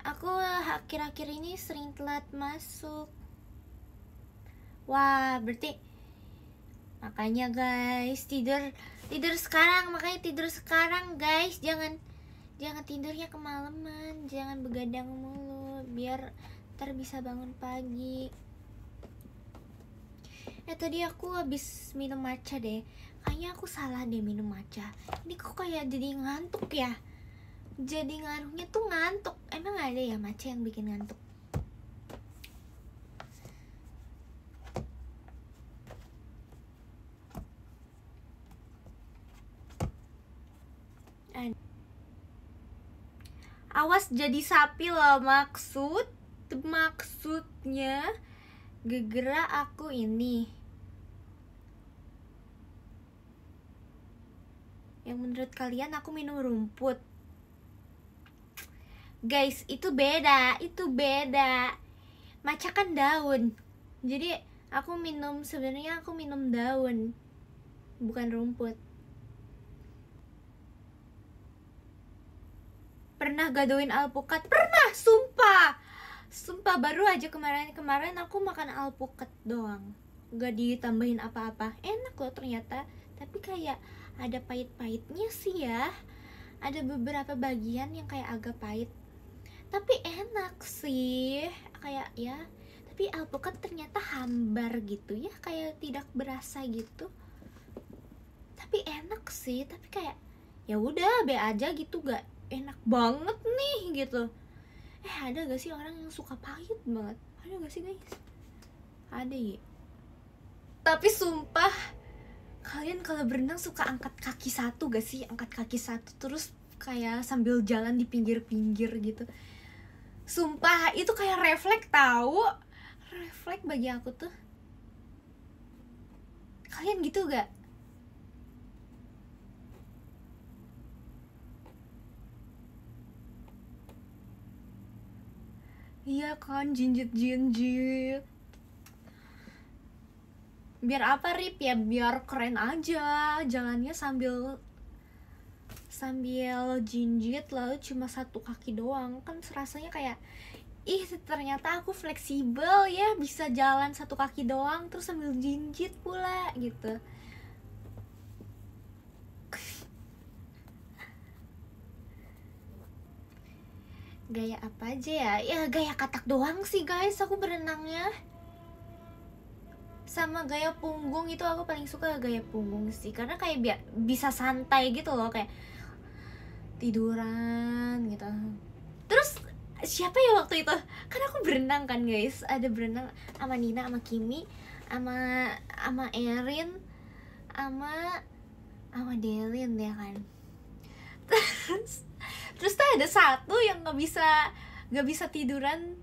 Aku akhir-akhir ini sering telat masuk. Wah, berarti makanya guys, tidur sekarang, guys. Jangan tidurnya kemalaman, jangan begadang mulu biar ntar bisa bangun pagi. Tadi aku habis minum matcha deh. Kayaknya aku salah deh minum matcha. Ini kok kayak jadi ngantuk ya. Jadi ngaruhnya tuh ngantuk. Emang ada ya matcha yang bikin ngantuk? Awas jadi sapi loh, maksudnya gegera aku ini. Yang menurut kalian aku minum rumput. Guys, itu beda. Matcha kan daun. Jadi sebenarnya aku minum daun, bukan rumput. Pernah gadoin alpukat? Pernah, sumpah baru aja kemarin aku makan alpukat doang, gak ditambahin apa-apa. Enak loh ternyata, tapi kayak ada pahit-pahitnya sih ya. Ada beberapa bagian yang kayak agak pahit, tapi enak sih. Kayak ya, tapi alpukat ternyata hambar gitu ya, kayak tidak berasa gitu. Tapi enak sih, tapi kayak ya udah be aja gitu, gak enak banget nih gitu. Ada gak sih orang yang suka pahit banget? Ada gak sih guys? Ada ya. Tapi sumpah, kalian kalau berenang suka angkat kaki satu gak sih? Angkat kaki satu terus kayak sambil jalan di pinggir-pinggir gitu. Sumpah, itu kayak refleks tahu. Refleks bagi aku tuh. Kalian gitu gak? Iya kan, jinjit. Biar apa Rip ya? Biar keren aja. Jalannya sambil jinjit lalu cuma satu kaki doang. Kan rasanya kayak ternyata aku fleksibel ya, bisa jalan satu kaki doang terus sambil jinjit pula gitu. Gaya apa aja ya? Ya gaya katak doang sih guys, aku berenangnya. Sama gaya punggung itu aku paling suka gaya punggung sih, karena kayak bisa santai gitu loh, kayak tiduran gitu. Terus siapa ya waktu itu? Kan aku berenang kan guys, ada berenang sama Nina, sama Kimi, sama Erin, sama Delin ya kan. Terus tuh ada satu yang nggak bisa tiduran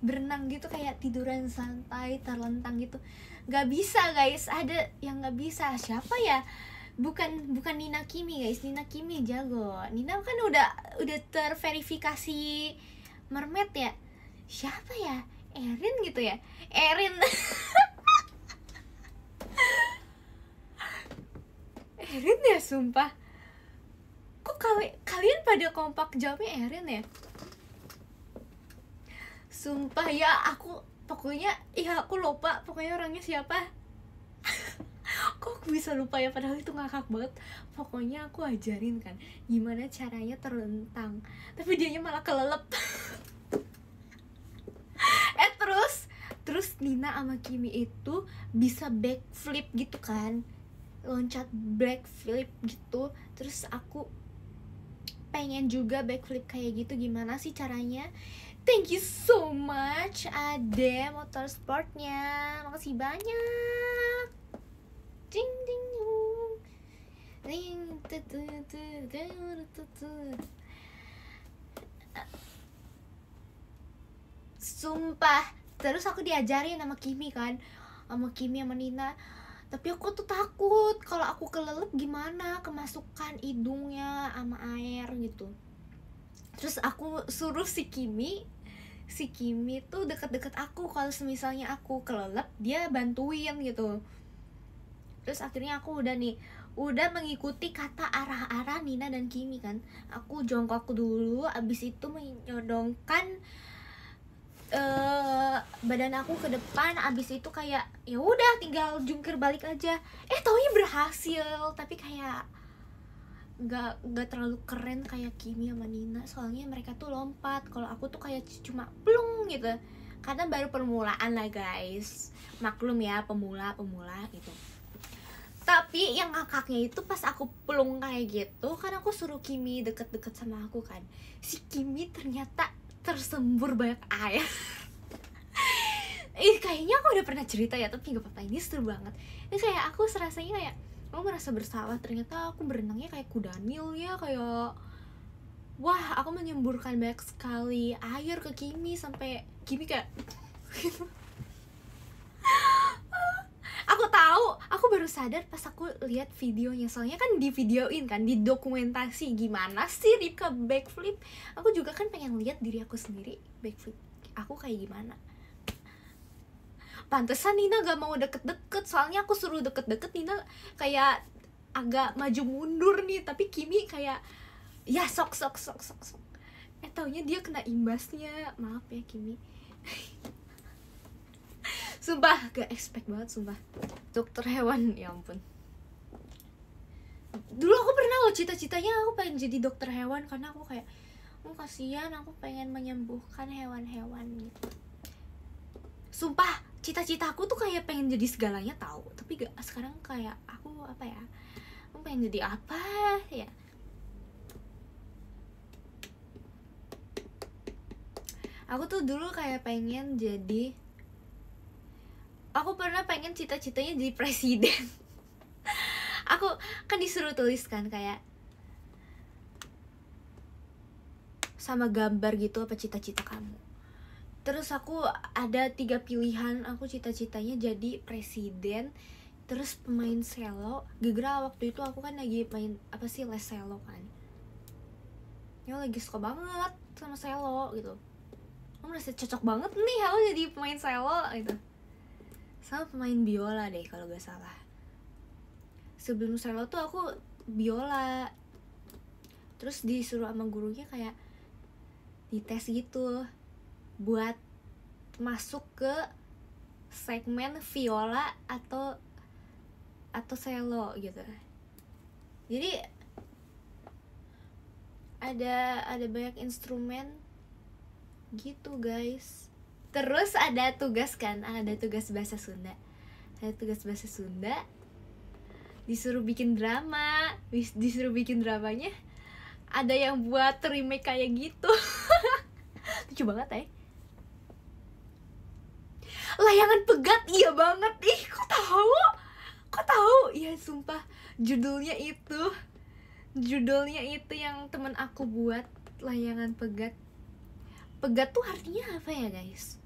berenang gitu, kayak tiduran santai terlentang gitu. Nggak bisa guys, ada yang nggak bisa. Siapa ya? Bukan Nina Kimi guys. Nina Kimi jago. Nina kan udah terverifikasi mermaid ya. Siapa ya? Erin gitu ya. Erin. Erin ya sumpah. Kok kalian pada kompak jawabnya Erin ya? Sumpah ya, aku lupa pokoknya orangnya siapa. Kok aku bisa lupa ya, padahal itu ngakak banget. Pokoknya aku ajarin kan gimana caranya terlentang, tapi dianya malah kelelep. Terus Nina sama Kimi itu bisa backflip gitu kan, loncat backflip gitu. Terus aku pengen juga backflip kayak gitu, gimana sih caranya? Thank you so much Ade Motorsportnya, makasih banyak. Ding ding ding. Sumpah, terus aku diajarin sama Kimi kan, sama Nina. Tapi aku tuh takut kalau aku kelelep gimana, kemasukan hidungnya sama air gitu. Terus aku suruh si Kimi tuh deket-deket aku, kalau misalnya aku kelelep dia bantuin gitu. Terus akhirnya aku udah nih udah mengikuti kata arah-arah Nina dan Kimi kan. Aku jongkok dulu, abis itu menyodongkan badan aku ke depan, abis itu kayak ya udah tinggal jungkir balik aja. Taunya berhasil, tapi kayak gak terlalu keren kayak Kimi sama Nina. Soalnya mereka tuh lompat, kalau aku tuh kayak cuma plung gitu. Karena baru permulaan lah guys, maklum ya, pemula gitu. Tapi yang ngakaknya itu pas aku pelung kayak gitu, kan aku suruh Kimi deket-deket sama aku kan. Si Kimi ternyata tersembur banyak air. Kayaknya aku udah pernah cerita ya, tapi gak apa-apa, ini seru banget. Ini kayak aku serasanya kayak aku merasa bersalah, ternyata aku berenangnya kayak kuda Nil ya, kayak wah, aku menyemburkan banyak sekali air ke Kimi sampai Kimi kayak aku tahu, aku baru sadar pas aku lihat videonya. Soalnya kan di videoin kan, di dokumentasi gimana sih Ripka backflip. Aku juga kan pengen lihat diri aku sendiri backflip, aku kayak gimana. Pantesan Nina gak mau deket-deket, soalnya aku suruh deket-deket Nina kayak agak maju mundur nih, tapi Kimi kayak ya sok. Taunya dia kena imbasnya, maaf ya Kimi. Sumpah gak expect banget, sumpah. Dokter hewan, ya ampun. Dulu aku pernah loh cita-citanya aku pengen jadi dokter hewan, karena aku kayak kasihan, aku pengen menyembuhkan hewan-hewan gitu. Sumpah, cita-cita aku tuh kayak pengen jadi segalanya tahu. Tapi gak, sekarang kayak aku apa ya, aku pengen jadi apa ya. Aku tuh dulu kayak pengen jadi, aku pernah pengen cita-citanya jadi presiden. Aku kan disuruh tulis kan kayak sama gambar gitu, apa cita-cita kamu. Terus aku ada 3 pilihan, aku cita-citanya jadi presiden, terus pemain selo. Gara-gara waktu itu aku kan lagi main apa sih, les selo kan. Ya lagi suka banget sama selo gitu. Aku merasa cocok banget nih aku jadi pemain selo gitu. Sama pemain biola deh kalau gak salah. Sebelum selo tuh aku biola. Terus disuruh sama gurunya kayak dites gitu buat masuk ke segmen viola atau selo gitu. Jadi ada banyak instrumen gitu guys. Terus ada tugas kan, ada tugas bahasa Sunda. Disuruh bikin drama, disuruh bikin dramanya. Ada yang buat remake kayak gitu. Lucu banget ya. Layangan pegat, iya banget. Kok tahu? Iya sumpah, judulnya itu yang temen aku buat, layangan pegat. Pegat tuh artinya apa ya guys?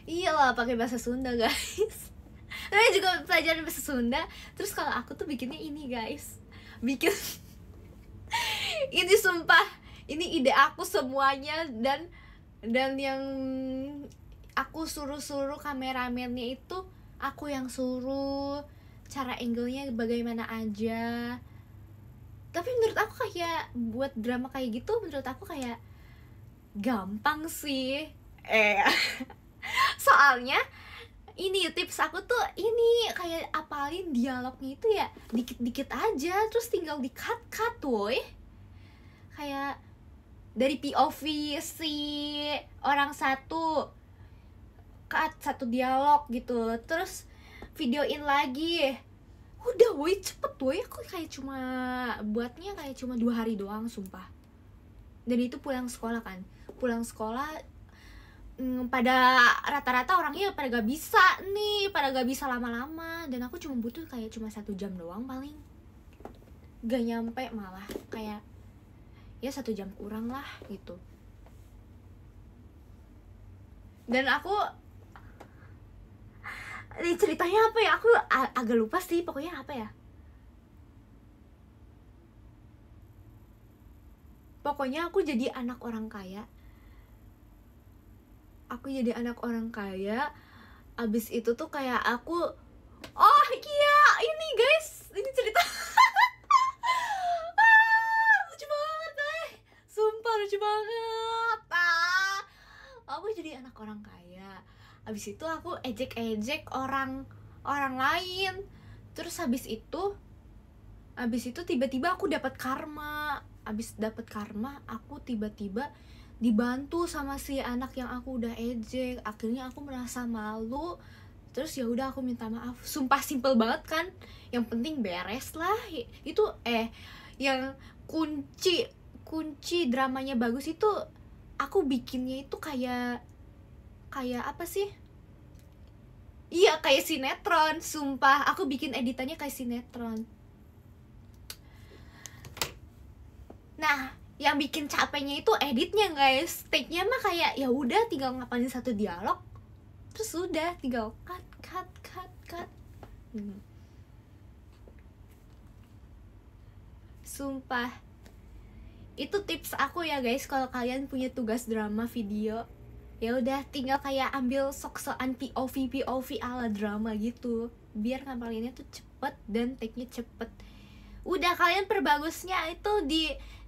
Iyalah pakai bahasa Sunda guys. Saya juga pelajaran bahasa Sunda. Terus kalau aku tuh bikinnya ini guys, ini sumpah, ini ide aku semuanya, dan yang aku suruh kameramennya itu aku yang suruh, cara angle-nya bagaimana aja. Tapi menurut aku kayak buat drama kayak gitu, menurut aku kayak gampang sih. Soalnya ini tips aku tuh, ini kayak apalin dialognya itu ya dikit-dikit aja, terus tinggal di-cut woy. Kayak dari POV si orang satu, cut satu dialog gitu, terus videoin lagi. Udah woy, cepet woy. Aku kayak buatnya kayak cuma 2 hari doang sumpah. Dan itu pulang sekolah kan, pada rata-rata orangnya pada gak bisa lama-lama. Dan aku cuma butuh kayak cuma 1 jam doang paling, gak nyampe, malah kayak ya 1 jam kurang lah gitu. Dan aku ceritanya apa ya, aku agak lupa sih, pokoknya apa ya, pokoknya aku jadi anak orang kaya. Abis itu tuh kayak aku Oh iya, ini guys, ini cerita lucu banget sumpah lucu banget. Aku jadi anak orang kaya, abis itu aku ejek-ejek orang lain, terus habis itu tiba-tiba aku dapat karma. Abis dapat karma, aku tiba-tiba dibantu sama si anak yang aku udah ejek. Akhirnya aku merasa malu, terus ya udah aku minta maaf. Sumpah simple banget kan, yang penting beres lah. Itu yang kunci dramanya bagus itu aku bikinnya itu kayak apa sih, iya kayak sinetron. Sumpah aku bikin editannya kayak sinetron. Nah, yang bikin capeknya itu editnya guys. Take-nya mah kayak ya udah tinggal ngapalin satu dialog, terus udah tinggal cut. Sumpah. Itu tips aku ya guys, kalau kalian punya tugas drama video, ya udah tinggal kayak ambil sok-sokan POV ala drama gitu, biar ngapalinnya tuh cepet dan take-nya cepet. Udah kalian perbagusnya itu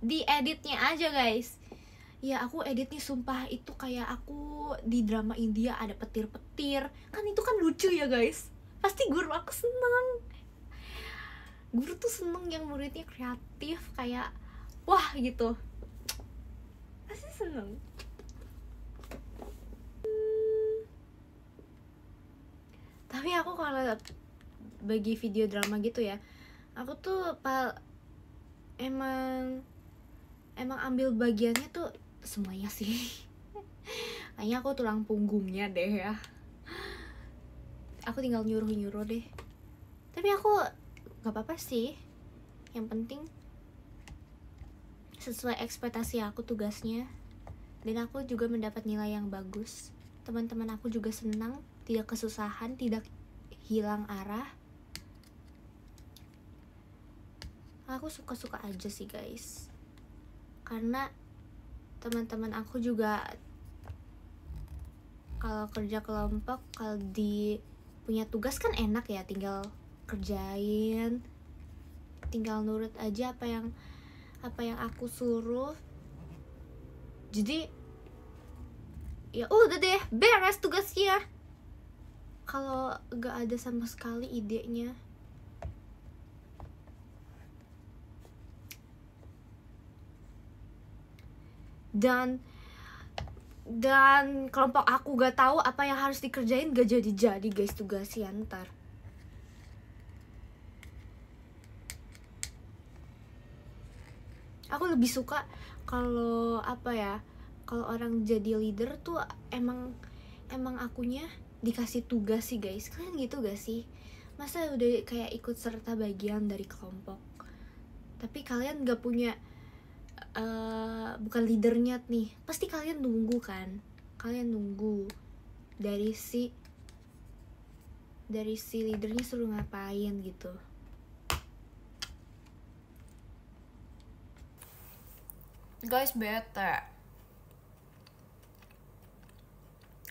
di editnya aja guys. Ya aku editnya sumpah itu kayak aku di drama India ada petir-petir. Kan itu kan lucu ya guys. Pasti guru aku seneng. Guru tuh seneng yang muridnya kreatif, kayak wah gitu. Pasti seneng. Tapi aku kalau bagi video drama gitu ya, aku tuh emang ambil bagiannya tuh semuanya sih. Kayaknya aku tulang punggungnya deh ya. Aku tinggal nyuruh deh. Tapi aku gak apa-apa sih. Yang penting sesuai ekspektasi aku tugasnya, dan aku juga mendapat nilai yang bagus. Teman-teman aku juga senang, tidak kesusahan, tidak hilang arah. Aku suka-suka aja sih guys, karena teman-teman aku juga kalau kerja kelompok, kalau punya tugas kan enak ya, tinggal kerjain, tinggal nurut aja apa yang aku suruh. Jadi ya udah deh, beres tugasnya. Kalau gak ada sama sekali idenya. Dan kelompok aku gak tahu apa yang harus dikerjain, gak jadi guys tugasnya ntar. Aku lebih suka kalau kalau orang jadi leader tuh emang akunya dikasih tugas sih guys. Kalian gitu gak sih? Masa udah kayak ikut serta bagian dari kelompok, tapi kalian gak punya bukan leadernya nih, pasti kalian nunggu kan, dari si leadernya suruh ngapain gitu. Guys, bete,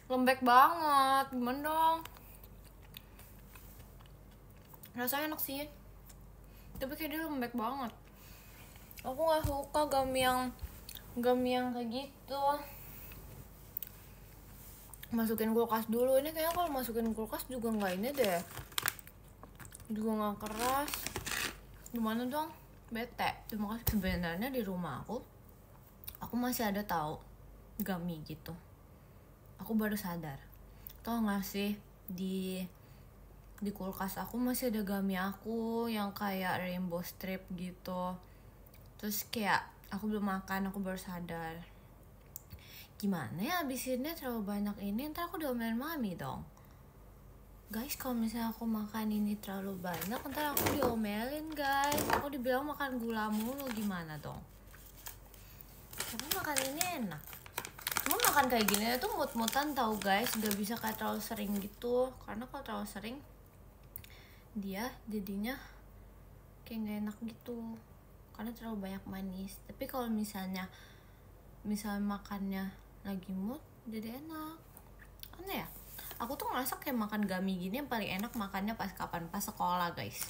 lembek banget, gimana dong? Rasanya enak sih, tapi kayak dia lembek banget. Aku gak suka gami yang kayak gitu. Masukin kulkas dulu. Ini kayaknya kalau masukin kulkas juga nggak ini deh, juga nggak keras. Gimana dong? Bete. Cuma kasih sebenarnya di rumah aku masih ada tahu gami gitu. Aku baru sadar. Tau nggak sih, di kulkas aku masih ada gami aku yang kayak rainbow strip gitu. Terus kayak aku belum makan, aku baru sadar. Gimana ya habisinnya, terlalu banyak ini, ntar aku diomelin mami dong. Guys, kalau misalnya aku makan ini terlalu banyak, ntar aku diomelin guys. Aku dibilang makan gula mulu, gimana dong? Tapi makan ini enak. Cuma makan kayak gini tuh mut-mutan tau guys. Gak bisa kayak terlalu sering gitu, karena kalau terlalu sering dia jadinya kayak gak enak gitu, karena terlalu banyak manis. Tapi kalau misalnya makannya lagi mood, jadi enak. Aneh ya, Aku tuh ngerasa kayak makan gummy gini yang paling enak makannya pas kapan? Pas sekolah guys.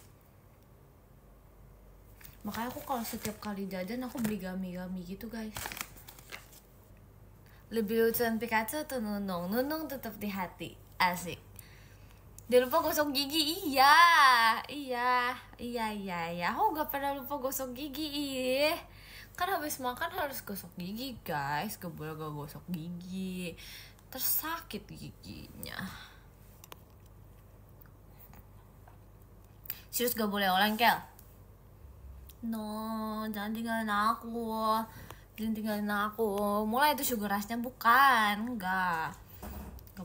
Makanya aku kalau setiap kali jajan aku beli gummy gitu guys. Lebih lucuan Pikachu tuh Nunung. Nunung tetap di hati. Asik. Dia lupa gosok gigi. Iya. Aku gak pernah lupa gosok gigi. Kan habis makan harus gosok gigi guys. Gak boleh gak gosok gigi, terus sakit giginya. Serius gak boleh oleng Kel? No, jangan tinggalin aku. Jangan tinggalin aku. Mulai itu sugar rush-nya bukan. Enggak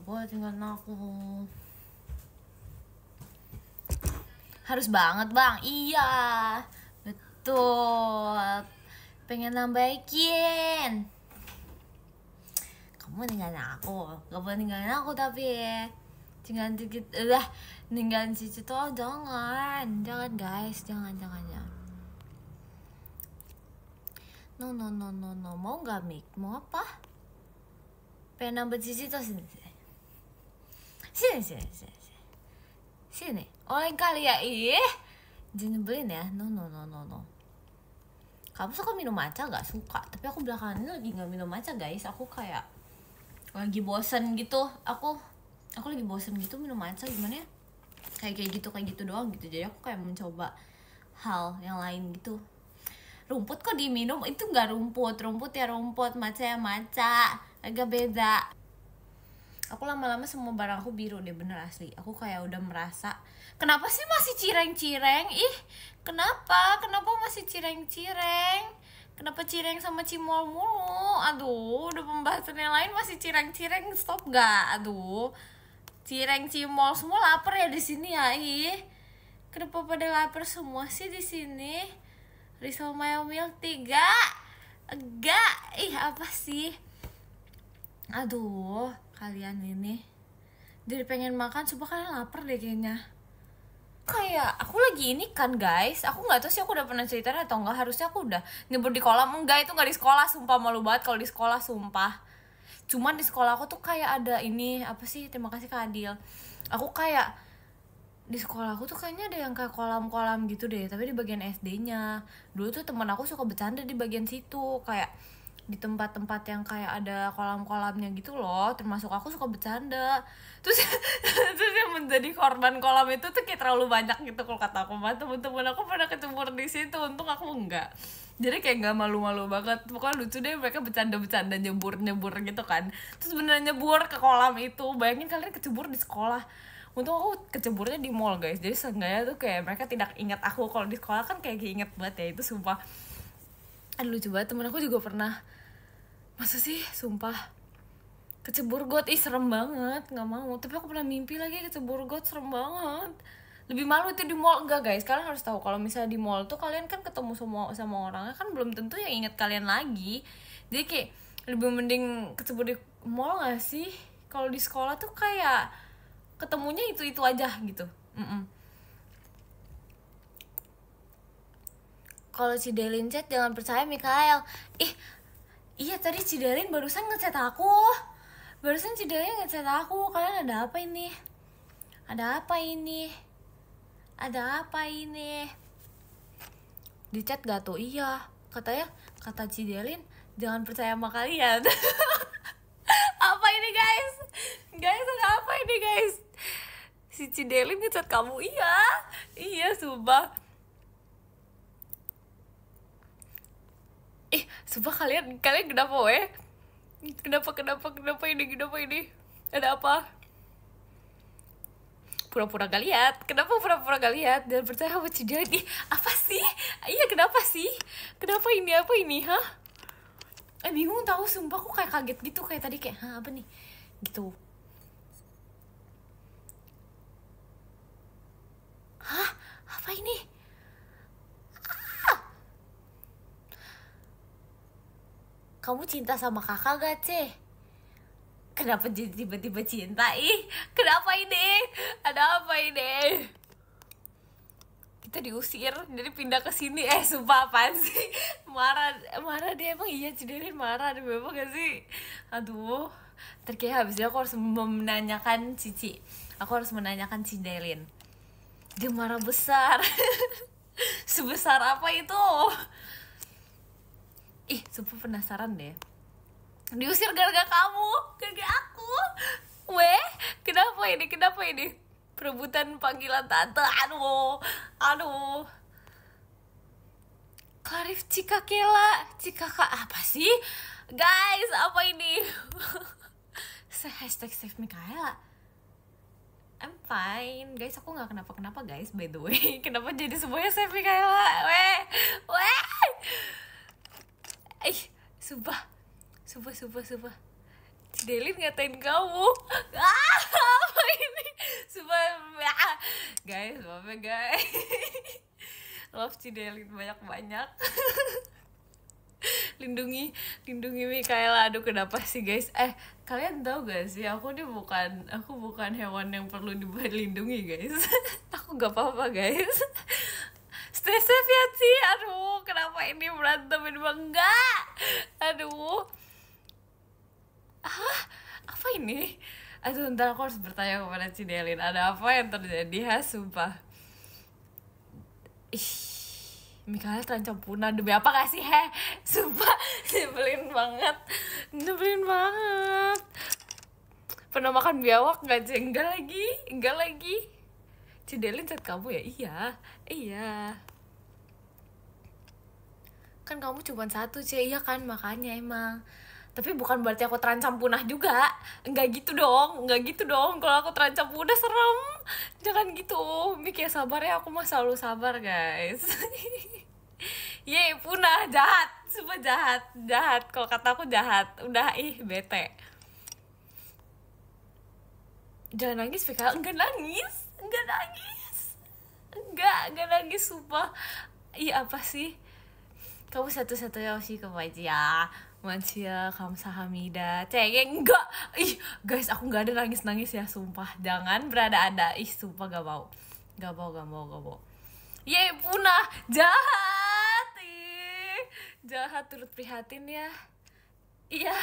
boleh tinggalin aku. Harus banget bang. Iya, betul. Pengen nambaikin. Kamu ninggalin aku. Gak boleh ninggalin aku tapi. Tinggalin dikit. Ninggalin Cici tuh jangan. Jangan guys. Jangan. No. Mau gak Mik? Mau apa? Pengen nambah Cici tuh sini. Sini. Oleh kali ya. Jangan nyebelin ya. No. Kamu suka minum matcha? Gak suka. Tapi aku belakangan ini lagi gak minum matcha guys. Aku kayak lagi bosen gitu. Aku lagi bosen gitu minum matcha. Gimana ya? Kayak gitu doang gitu. Jadi aku kayak mencoba hal yang lain gitu. Rumput kok diminum? Itu gak rumput. Rumput ya rumput. Matcha ya matcha. Agak beda. Aku lama-lama semua barang aku biru deh, bener asli. Aku kayak udah merasa, kenapa sih masih cireng-cireng? Kenapa masih cireng-cireng? Kenapa cireng sama cimol mulu? Aduh, udah pembahasan yang lain masih cireng-cireng, stop gak? Aduh, cireng cimol semua lapar ya di sini ya. Kenapa pada lapar semua sih di sini? Risau mayo milk tea enggak. Apa sih? Aduh, kalian ini jadi pengen makan, coba kalian lapar deh kayaknya. Kayak aku lagi ini kan guys, aku nggak tahu sih aku udah pernah cerita atau enggak. Harusnya aku udah nyebur di kolam. Enggak, itu nggak di sekolah, sumpah malu banget kalau di sekolah, sumpah. Cuman di sekolah aku tuh kayak ada ini, apa sih, terima kasih Kak Adil. Aku kayak di sekolah aku tuh kayaknya ada yang kayak kolam-kolam gitu deh, tapi di bagian SD-nya. Dulu tuh teman aku suka bercanda di bagian situ, kayak di tempat-tempat yang kayak ada kolam-kolamnya gitu loh. Termasuk aku suka bercanda. Terus yang menjadi korban kolam itu tuh kayak terlalu banyak gitu kalau kata aku. Temen-temen aku pada kecebur di situ, untung aku enggak. Jadi kayak nggak malu-malu banget. Pokoknya lucu deh, mereka bercanda-bercanda nyebur gitu kan. Terus beneran nyebur ke kolam itu. Bayangin kalian kecebur di sekolah. Untung aku keceburnya di mall guys. Jadi seenggaknya tuh kayak mereka tidak ingat aku. Kalau di sekolah kan kayak inget banget ya, itu sumpah. Aduh lucu banget, temen aku juga pernah. Masa sih, sumpah kecebur got, serem banget, nggak mau. Tapi aku pernah mimpi lagi kecebur got, serem banget. Lebih malu itu di mall. Enggak guys, kalian harus tahu kalau misalnya di mall tuh kalian kan ketemu sama orangnya kan belum tentu yang ingat kalian lagi. Jadi kayak lebih mending kecebur di mall nggak sih? Kalau di sekolah tuh kayak ketemunya itu aja gitu. Kalau Cidelin chat jangan percaya Mikael. Iya tadi Cidelin barusan ngechat aku. Kalian ada apa ini? Di chat gak tuh? Iya. Kata Cidelin jangan percaya sama kalian. Apa ini guys? Ada apa ini guys? Si Cidelin ngechat kamu? Iya sumpah. Sumpah kalian kenapa weh? Kenapa ini? Ada apa? Pura-pura gak lihat. Kenapa pura-pura gak lihat? Dan percaya sama Cidelin. Apa sih? Kenapa sih? Kenapa ini? Apa ini? Hah? Bingung tahu, sumpah aku kayak kaget gitu. Kayak tadi kayak, apa nih? Gitu. Hah? Apa ini? Kamu cinta sama kakak gak, Ceh? Kenapa jadi tiba-tiba cinta? Kenapa ini? Ada apa ini? Kita kita diusir jadi pindah ke sini. Sumpah apaan sih? Marah dia, emang iya Cidelin marah dia memang gak sih? Aduh, terkira habis itu aku harus menanyakan Cici, aku harus menanyakan Cidelin, dia marah besar. Sebesar apa itu? Ih, sumpah penasaran deh. Diusir gara-gara kamu, gara-gara aku. Weh, kenapa ini? Perebutan panggilan tante. Aduh. Clarif Cikakela, Cikaka apa sih? Guys, apa ini? Hashtag save Mikaela. I'm fine, guys. Aku nggak kenapa-kenapa, guys. By the way, kenapa jadi semuanya save Mikaela? Weh. Sumpah. Cidelin ngatain kamu. Apa ini? Sumpah. Guys, maaf ya guys. Love Cidelin banyak-banyak. Lindungi Mikaela. Aduh, kenapa sih guys? Kalian tahu gak sih, aku bukan hewan yang perlu dilindungi guys. Aku gak apa-apa guys. Stay safe ya Ci. Aduh, kenapa ini berantem ini enggak? Aduh. Apa ini? Aduh, ntar aku harus bertanya kepada Cidelin, ada apa yang terjadi sumpah. Mikaela terancam punah, demi apa gak sih sumpah, nyebelin banget. Pernah makan biawak gak sih? Enggak lagi. Cidelin chat kamu ya? Iya kan, kamu cuma satu Iya kan, makanya emang. Tapi bukan berarti aku terancam punah juga. Enggak gitu dong. Kalau aku terancam punah serem. Jangan gitu. Mik ya sabar ya, aku mah selalu sabar guys. Yeay, punah jahat. Sumpah jahat. Kalau kata aku jahat. Udah bete. Jangan nangis Mika. Enggak nangis. Enggak nangis sumpah. Apa sih? Kamu satu-satunya Oshiko ya. Mansia kamsahamnida. Cengeng enggak. Guys, aku enggak ada nangis ya sumpah. Jangan berada-ada. Sumpah gak mau. Yeay, punah. Jahat turut prihatin ya. Iya.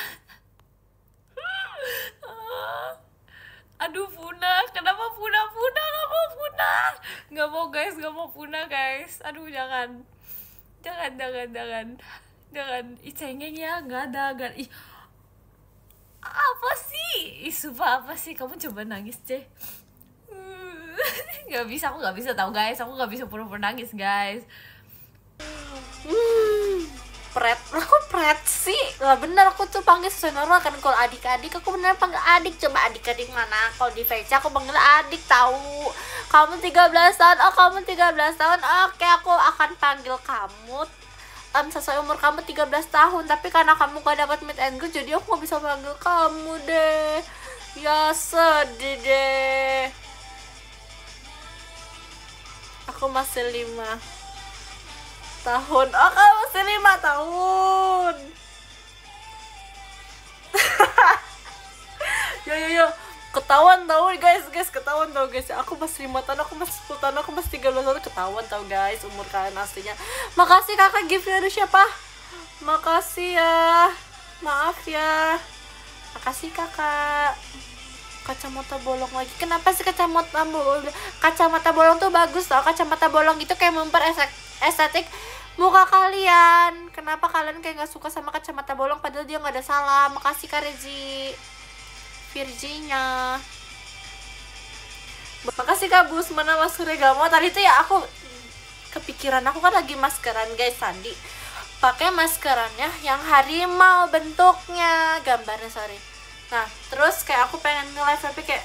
Aduh, punah. Kenapa punah? Gak mau punah guys. Aduh, jangan. Cengeng ya, gak ada. Apa sih? Sumpah apa sih? Kamu coba nangis C. Aku gak bisa tau guys. Aku gak bisa pura-pura nangis guys. Pret sih. Lah bener, aku tuh panggil sesuai normal kan. Kalau adik-adik aku bener panggil adik. Coba adik-adik mana? Kalau di VC aku panggil adik tahu. Kamu 13 tahun. Oh, kamu 13 tahun. Oke, aku akan panggil kamu sesuai umur kamu 13 tahun. Tapi karena kamu gak dapat meet and greet, jadi aku gak bisa panggil kamu deh. Ya sedih deh. Aku masih 5 tahun. Oh, kamu masih 5 tahun. Yo. Ketahuan tau guys, ketahuan tau guys. Aku masih 5 tahun, aku masih 10 tahun, aku masih 13 tahun. Ketahuan tau guys umur kalian aslinya. Makasih kakak, gift-nya ada siapa? Makasih ya. Maaf ya. Makasih kakak. Kacamata bolong lagi. Kenapa sih kacamata bolong? Kacamata bolong tuh bagus tau. Kacamata bolong itu kayak estetik muka kalian. Kenapa kalian kayak gak suka sama kacamata bolong padahal dia gak ada salah? Makasih Kak Rezi, Virginia. Makasih Kak Bus. Mana maskernya gak mau? Tadi tuh ya aku kepikiran, aku kan lagi maskeran guys. Sandi pakai maskerannya yang harimau bentuknya, gambarnya sorry. Nah terus kayak aku pengen nge-live tapi kayak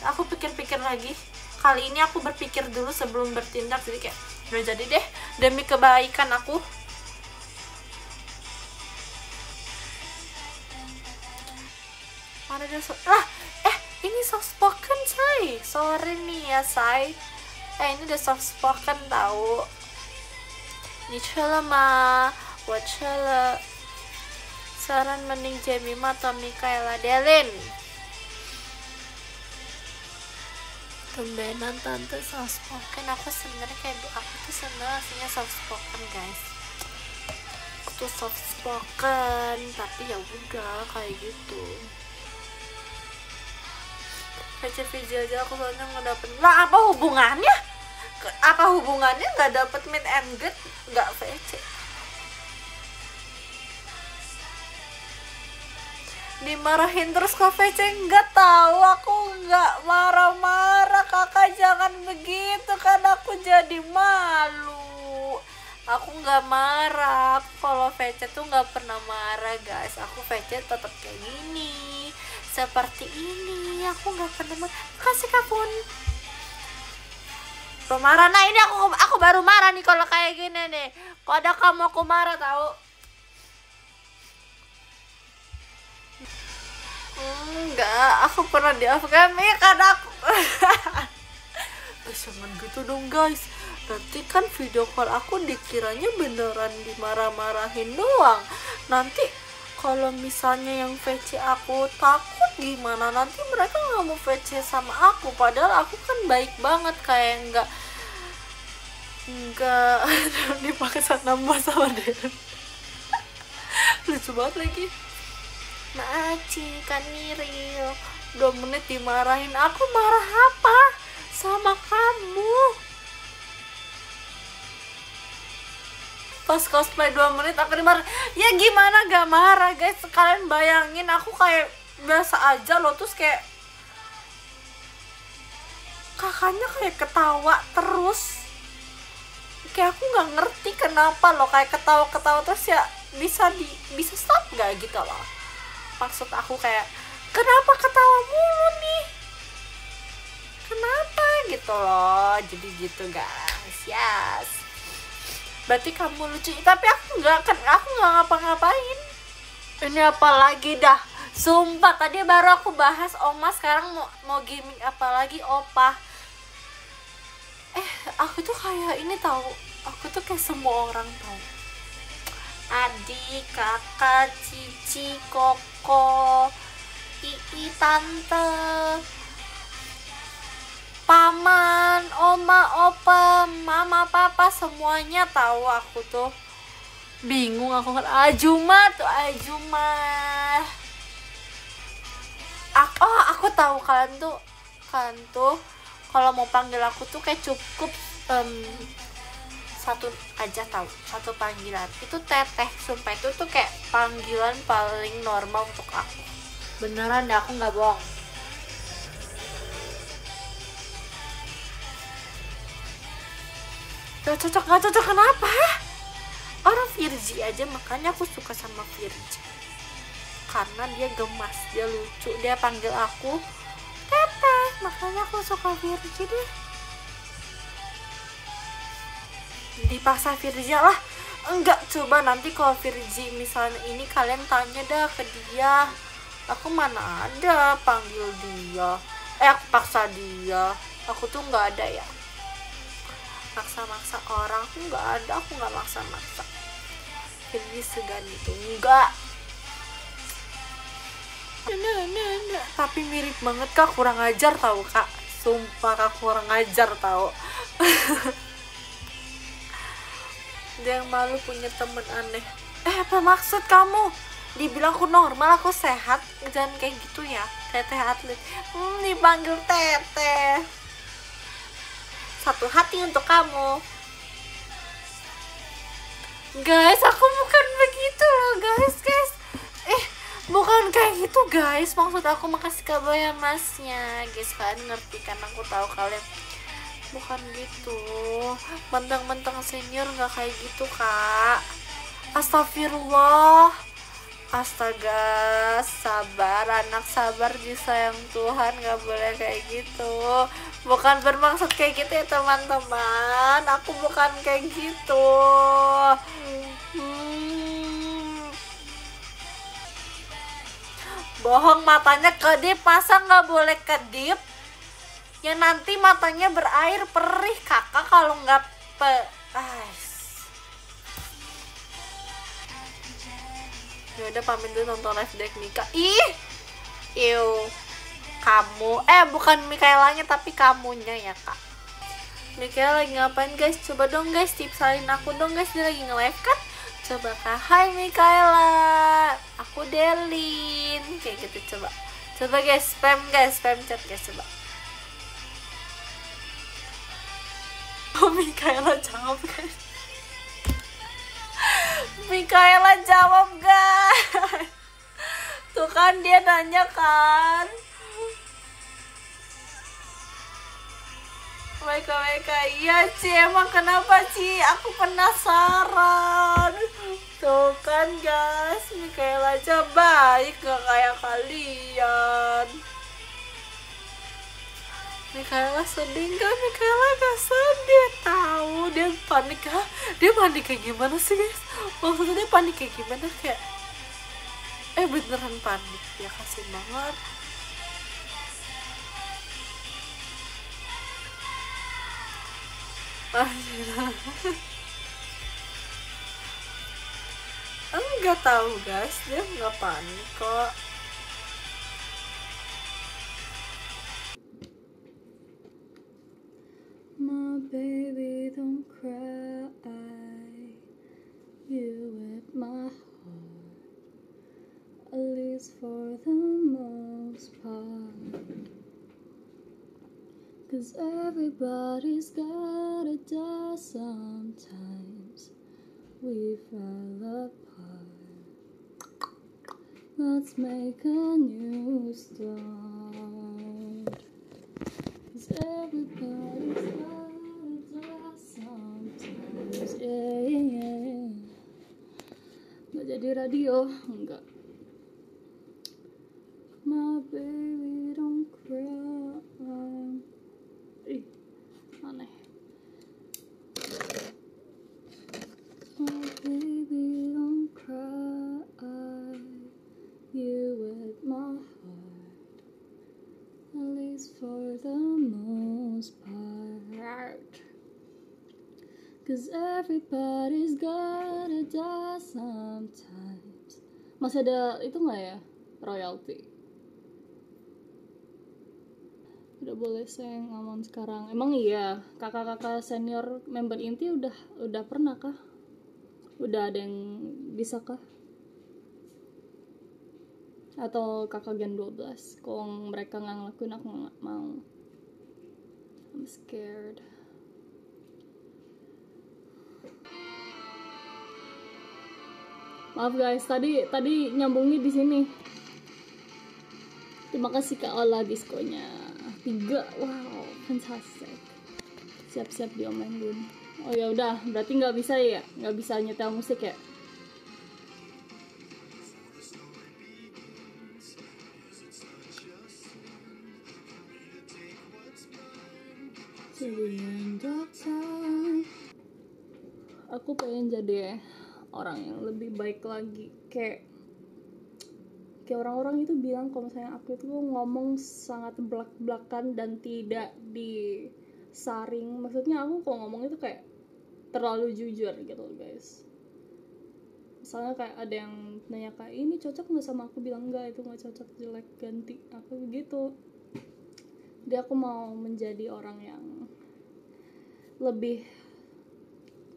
aku pikir-pikir lagi. Kali ini aku berpikir dulu sebelum bertindak. Jadi kayak udah jadi deh, demi kebaikan aku. Mana dia ini soft spoken say. Sorry nih ya say. Ini udah soft spoken tahu. Ni chela ma, what chela. Saran mending Jemima atau Mikaela Delin. Tumbenan tante soft spoken. Aku sebenarnya kayak aku tuh sebenarnya aslinya soft spoken guys. Aku tuh soft spoken tapi ya udah kayak gitu. VC aja aku soalnya nggak dapet. Lah apa hubungannya? Apa hubungannya nggak dapet meet and greet nggak VC? Dimarahin terus ke VC. Nggak tahu, aku nggak marah-marah. Kakak jangan begitu kan, aku jadi malu. Aku nggak marah. Aku kalau VC tuh nggak pernah marah guys. Aku VC tetap kayak gini, seperti ini. Aku nggak pernah marah. Kasih kapun marah. Nah ini aku baru marah nih kalau kayak gini nih. Kalau ada kamu aku marah tahu. Enggak, aku pernah di Afgan ya kan aku. Jangan gitu dong guys. Nanti kan video call aku dikiranya beneran dimarah-marahin doang. Nanti kalau misalnya yang VC aku takut gimana? Nanti mereka nggak mau VC sama aku. Padahal aku kan baik banget, kayak nggak dipaksa nambah sama dia. Lucu banget lagi. Maaci kan Niril 2 menit dimarahin. Aku marah apa sama kamu? Pas cosplay 2 menit aku dimarahin. Ya gimana gak marah guys. Kalian bayangin aku kayak biasa aja loh. Terus kayak kakaknya kayak ketawa terus. Kayak aku gak ngerti kenapa loh. Kayak ketawa-ketawa terus ya. Bisa stop gak gitu loh. Maksud aku kayak kenapa ketawa mulu nih, kenapa gitu loh. Jadi gitu guys. Yes, berarti kamu lucu tapi aku nggak ngapa-ngapain. Ini apa lagi dah, sumpah tadi baru aku bahas Oma, sekarang mau gimmick apa lagi opa. Aku tuh kayak ini tahu, aku tuh kayak semua orang tahu. Adik, kakak, cici, koko, ii, tante, paman, oma, opa, mama, papa, semuanya tahu. Aku tuh bingung, aku kan Ajuma tuh Ajuma. Aku tahu kalian tuh kalau mau panggil aku tuh kayak cukup satu aja, tahu, satu panggilan itu teteh. Sumpah itu tuh kayak panggilan paling normal untuk aku, beneran deh, aku nggak bohong. Gak cocok kenapa? Orang Virgi aja, makanya aku suka sama Virgi karena dia gemas, dia lucu, dia panggil aku teteh, makanya aku suka Virgi deh. Dipaksa Virgi lah enggak. Coba nanti kalau Virgi misalnya ini kalian tanya dah ke dia, aku mana ada panggil dia, aku paksa dia. Aku tuh nggak ada ya maksa-maksa orang, aku nggak ada, aku nggak maksa-maksa. Virgi segan itu enggak. Tapi mirip banget kak, kurang ajar tahu kak, sumpah kak kurang ajar tahu. Dia yang malu punya temen aneh. Apa maksud kamu? Dibilang aku normal, aku sehat, jangan kayak gitu ya. Teteh atlet. Dipanggil teteh. Satu hati untuk kamu. Guys, aku bukan begitu loh guys. Bukan kayak gitu guys. Maksud aku makasih kabar ya masnya. Guys, kalian ngerti kan, aku tahu kalian bukan gitu. Mentang-mentang senior nggak kayak gitu kak. Astagfirullah. Astaga, sabar anak, sabar, disayang Tuhan, nggak boleh kayak gitu. Bukan bermaksud kayak gitu ya teman-teman, aku bukan kayak gitu. Bohong, matanya kedip, masa nggak boleh kedip? Ya nanti matanya berair perih kakak kalau nggak Ya udah pamit dulu, nonton live deck Mika. Iu, kamu, bukan Mikaelanya tapi kamunya ya kak. Mikaela lagi ngapain guys? Coba dong guys, tipsalin aku dong guys, dia lagi nge-live kan? Coba kak, hai Mikaela, aku Delin, kayak gitu. Coba guys, spam chat guys, coba. Oh, Mikaela jawab guys. Mikaela jawab guys. Tuh kan dia nanya kan. Mereka, iya Ci, emang kenapa Ci? Aku penasaran. Tuh kan guys, Mikaela aja baik, gak kayak kalian. Mikaela sedih gak? Mikaela gak sedih, tahu dia panik. Dia panik kayak gimana sih guys? Maksudnya dia panik kayak gimana, kayak beneran panik, dia kasih banget. Enggak tahu guys, dia nggak panik kok. My baby don't cry, you at my heart, at least for the most part. 'Cause everybody's gotta die sometimes. We fell apart. Let's make a new start. 'Cause everybody's gotta die sometimes. Yeah. Nggak jadi radio, enggak. My baby don't cry. Aneh. Oh baby don't cry, you at my heart, at least for the most part. 'Cause everybody's gotta die sometimes. Masih ada itu nggak ya, royalty? Udah boleh saya ngomong sekarang. Emang iya, kakak-kakak senior member inti udah pernah kah? Udah ada yang bisa kah? Atau kakak gen 12? Kalau mereka nggak ngelakuin, aku nggak mau. I'm scared. Maaf guys, tadi nyambungnya di sini. Terima kasih Kak Ola diskonya. 3, wow, fantastic. Siap-siap diomelin. Oh ya udah, berarti nggak bisa nyetel musik ya. Aku pengen jadi orang yang lebih baik lagi, kayak orang-orang itu bilang kalau misalnya aku itu ngomong sangat belak-belakan dan tidak disaring. Maksudnya aku kalau ngomong itu kayak terlalu jujur gitu guys. Misalnya kayak ada yang nanya kayak, ini cocok nggak sama aku, bilang enggak, itu nggak cocok, jelek, ganti, aku begitu. Jadi aku mau menjadi orang yang lebih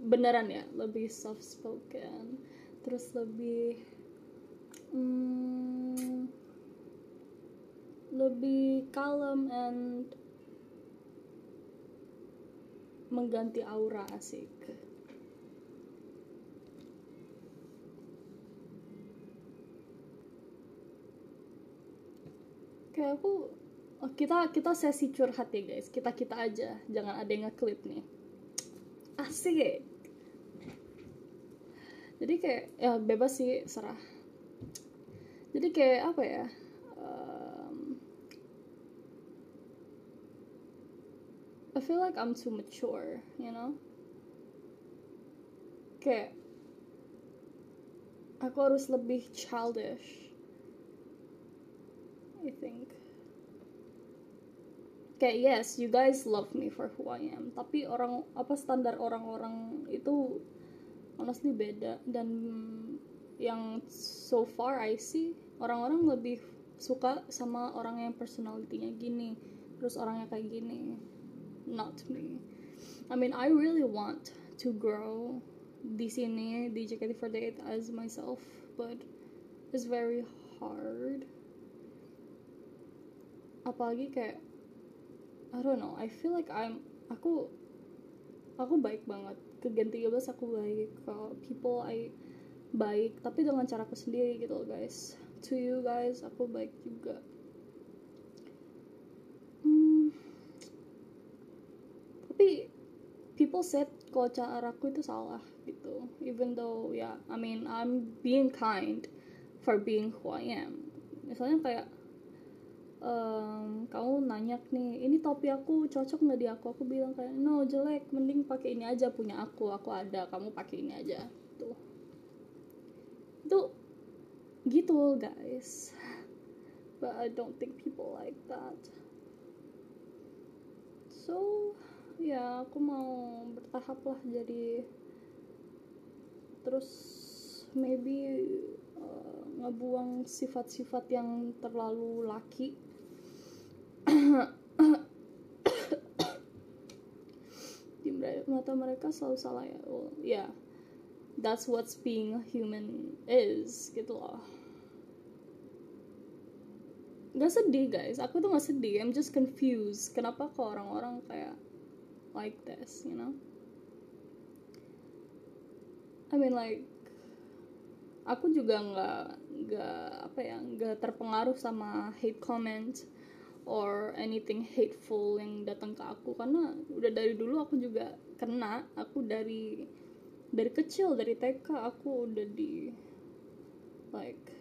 beneran ya, lebih soft spoken, terus lebih kalem and mengganti aura, asik. Kayak kita sesi curhat ya guys, kita aja, jangan ada yang ngeklip nih, asik. Jadi kayak ya bebas sih, serah. Jadi kayak apa ya, I feel like I'm too mature, you know. Kayak aku harus lebih childish, I think. Kayak yes, you guys love me for who I am, tapi standar orang-orang itu honestly beda. Dan yang so far I see, orang-orang lebih suka sama orang yang personality-nya gini, terus orangnya kayak gini. Not me. I mean, I really want to grow di sini di JKT48 as myself, but it's very hard. Apalagi kayak I don't know, I feel like aku baik banget ke Gen 13, aku baik ke people, I baik, tapi dengan caraku sendiri gitu loh guys. To you guys, aku baik juga. Tapi people said kalau caraku itu salah gitu, even though I mean I'm being kind for being who I am. Misalnya kayak kamu nanya nih, ini topi aku cocok nggak di aku bilang kayak no, jelek, mending pakai ini aja, punya aku ada, kamu pakai ini aja tuh. Itu gitu guys, but I don't think people like that. So aku mau bertahap lah, jadi terus maybe ngebuang sifat-sifat yang terlalu laki. Di mata mereka selalu salah ya. Well, that's what's being a human is gitu loh. Gak sedih guys, aku tuh gak sedih, I'm just confused kenapa kok orang-orang kayak like this, you know. I mean like aku juga nggak terpengaruh sama hate comment or anything hateful yang datang ke aku, karena udah dari dulu aku juga kena. Aku dari kecil, dari TK aku udah di like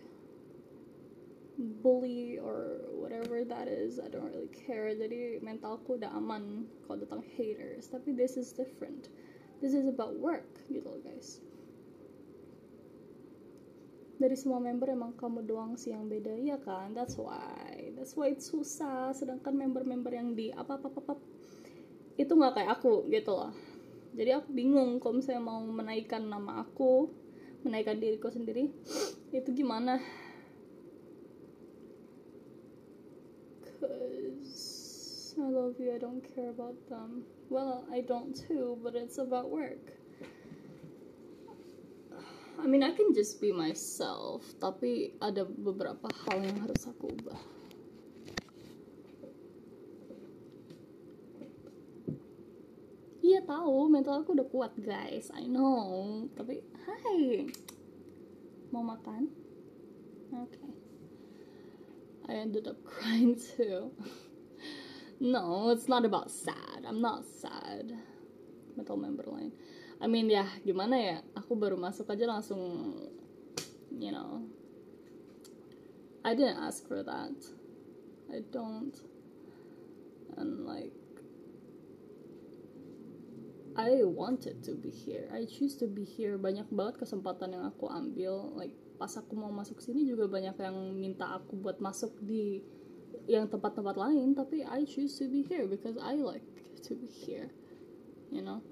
bully or whatever that is, I don't really care. Jadi mentalku udah aman kalau datang haters. Tapi this is different, this is about work gitu loh guys. Dari semua member emang kamu doang sih yang beda, ya kan? That's why it's susah. Sedangkan member-member yang di apa itu nggak kayak aku gitu loh. Jadi aku bingung kalau misalnya mau menaikkan nama aku, menaikkan diriku sendiri, itu gimana? Cause I love you, I don't care about them. Well, I don't too, but it's about work. I mean, I can just be myself, tapi ada beberapa hal yang harus aku ubah. Iya tahu, mental aku udah kuat guys, I know. Tapi, hai, mau makan? Okay. I ended up crying too. No, it's not about sad. I'm not sad. Metal member lain. I mean gimana ya, aku baru masuk aja langsung, you know, I didn't ask for that, I don't, and like I wanted to be here, I choose to be here. Banyak banget kesempatan yang aku ambil, like pas aku mau masuk sini juga banyak yang minta aku buat masuk di yang tempat-tempat lain, tapi I choose to be here because I like to be here, you know.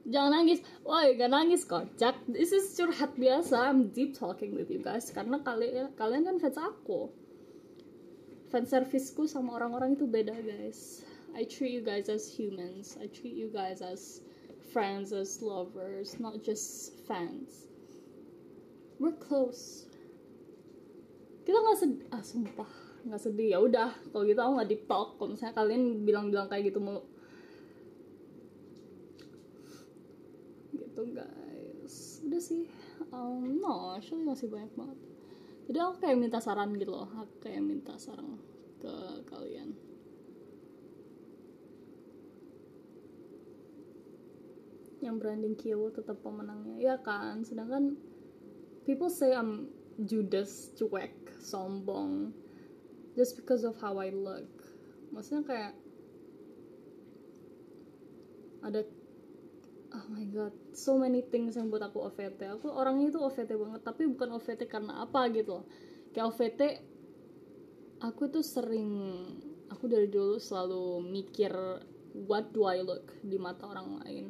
Jangan nangis, woi gak nangis kocak. This is curhat biasa, I'm deep talking with you guys. Karena kalian kan fans aku. Fan serviceku sama orang-orang itu beda guys. I treat you guys as humans, I treat you guys as friends, as lovers, not just fans. We're close. Kita gak sedih, sumpah gak sedih. Ya udah, kalau gitu aku gak deep talk. Kalau misalnya kalian bilang-bilang kayak gitu mulu guys, udah sih. No, actually masih banyak banget. Jadi aku kayak minta saran gitu loh, aku kayak minta saran ke kalian. Yang branding Kyowo tetap pemenangnya, ya kan? Sedangkan people say I'm Judas, cuek, sombong, just because of how I look. Maksudnya kayak ada, oh my god, so many things yang buat aku OVT. Aku orangnya itu OVT banget, tapi bukan OVT karena apa gitu loh. Kayak OVT, aku tuh aku dari dulu selalu mikir what do I look di mata orang lain.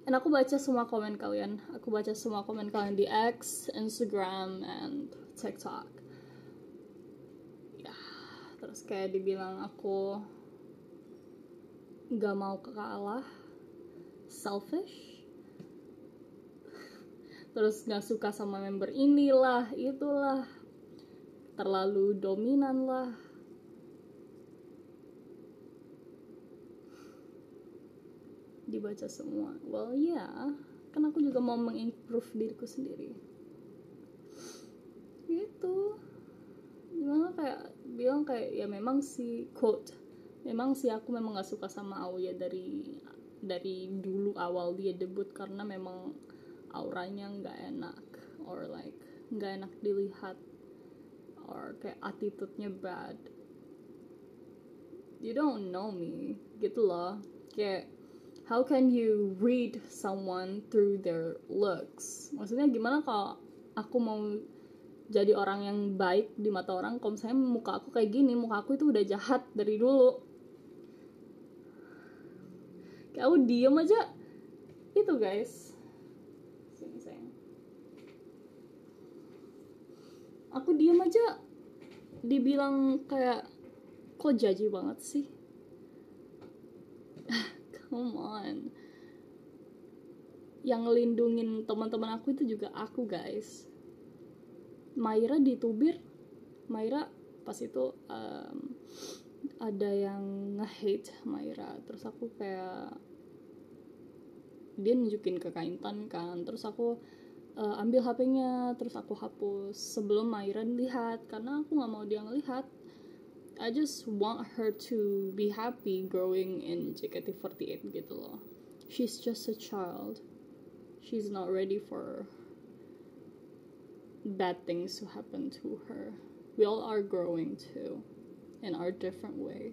Dan aku baca semua komen kalian. Aku baca semua komen kalian di X, Instagram, and TikTok. terus kayak dibilang aku gak mau kalah, selfish, terus gak suka sama member inilah itulah, terlalu dominan lah. Dibaca semua. Well ya, kan aku juga mau mengimprove diriku sendiri gitu. Gimana kayak bilang kayak ya memang si quote, memang sih aku memang gak suka sama Aoya dari dulu awal dia debut, karena memang auranya nggak enak, or like nggak enak dilihat, or kayak attitude-nya bad. You don't know me gitu loh. Kayak how can you read someone through their looks? Maksudnya gimana kalau aku mau jadi orang yang baik di mata orang, kalau misalnya muka aku kayak gini, muka aku itu udah jahat dari dulu. Kayak aku diem aja itu guys. Sini sayang. Aku diem aja dibilang kayak kok judgy banget sih. Come on. Yang ngelindungin teman-teman aku itu juga aku guys. Maira ditubir, Maira pas itu ada yang nge-hate Maira, terus aku kayak dia nunjukin ke Kaintan kan, terus aku ambil HP-nya, terus aku hapus sebelum Maira lihat, karena aku nggak mau dia ngelihat. I just want her to be happy growing in JKT48 gitu loh. She's just a child, she's not ready for bad things to happen to her. We all are growing too, in our different way.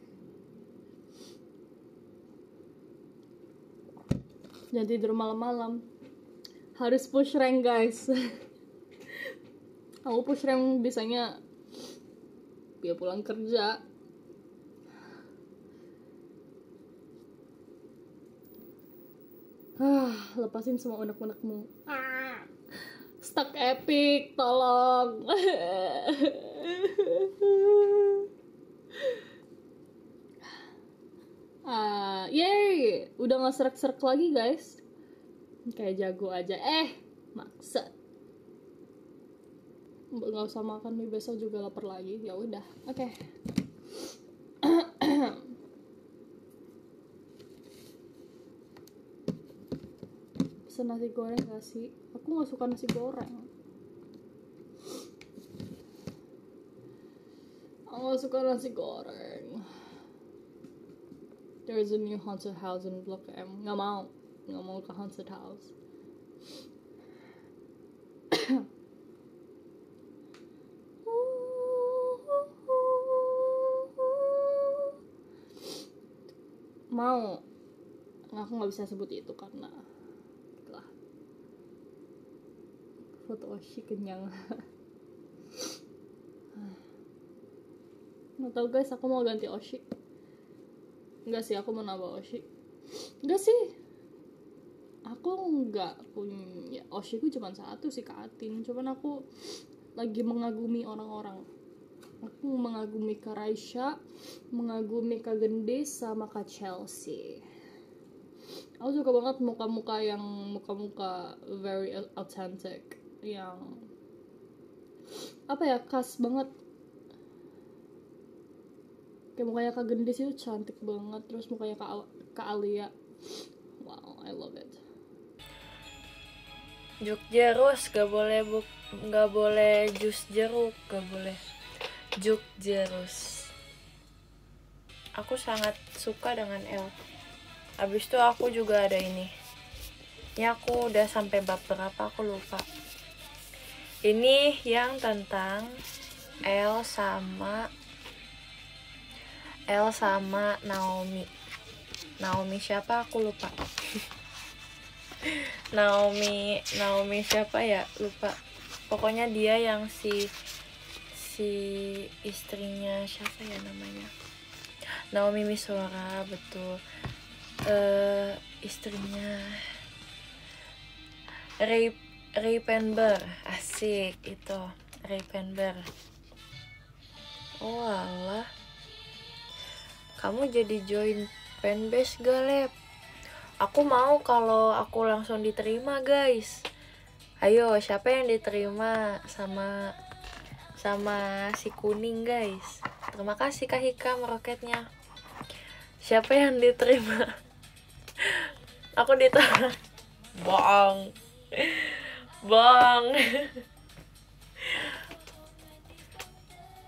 Jangan tidur malam-malam. Harus push rank guys. Aku push rank biasanya dia pulang kerja. Lepasin semua unek-unekmu. Stuck epic, tolong. Yay, udah gak serak-serak lagi guys. Kayak jago aja. Maksud nggak usah makan nih, besok juga lapar lagi. Ya udah, oke. Pesen nasi goreng gak sih? Aku gak suka nasi goreng. Aku gak suka nasi goreng. There's a new haunted house in Blok M. Gak mau ke haunted house. Mau. Aku gak bisa sebut itu karena itulah. Foto Oshi kenyang. Nggak tau guys, aku mau ganti Oshi. Enggak sih, aku mau nambah Oshi. Enggak sih, aku nggak punya Oshi ku cuma satu sih, Kak Atin. Cuman aku lagi mengagumi orang-orang. Aku mengagumi Kak Raisya, mengagumi Kak Gendis, sama Kak Chelsea. Aku suka banget muka-muka very authentic, yang apa ya, khas banget. Kayak mukanya Kak Gendis itu cantik banget, terus mukanya Kak Alia, wow, I love it. Juk jerus gak boleh jus jeruk, gak boleh juk jerus. Aku sangat suka dengan L. Abis itu aku juga ada ini. Ini aku udah sampai bab berapa aku lupa. Ini yang tentang L sama Naomi. Naomi siapa aku lupa. Naomi siapa ya, lupa. Pokoknya dia yang si istrinya siapa ya namanya, Naomi Misora, betul. Istrinya Ray Penber, asik itu Ray Penber. Oh alah, Kamu jadi join fanbase gak, Lep? Aku mau kalau aku langsung diterima, guys. Ayo, siapa yang diterima sama si kuning, guys? Terima kasih Kak Hikam roketnya. Siapa yang diterima? Aku diterima. Bohong. Bohong.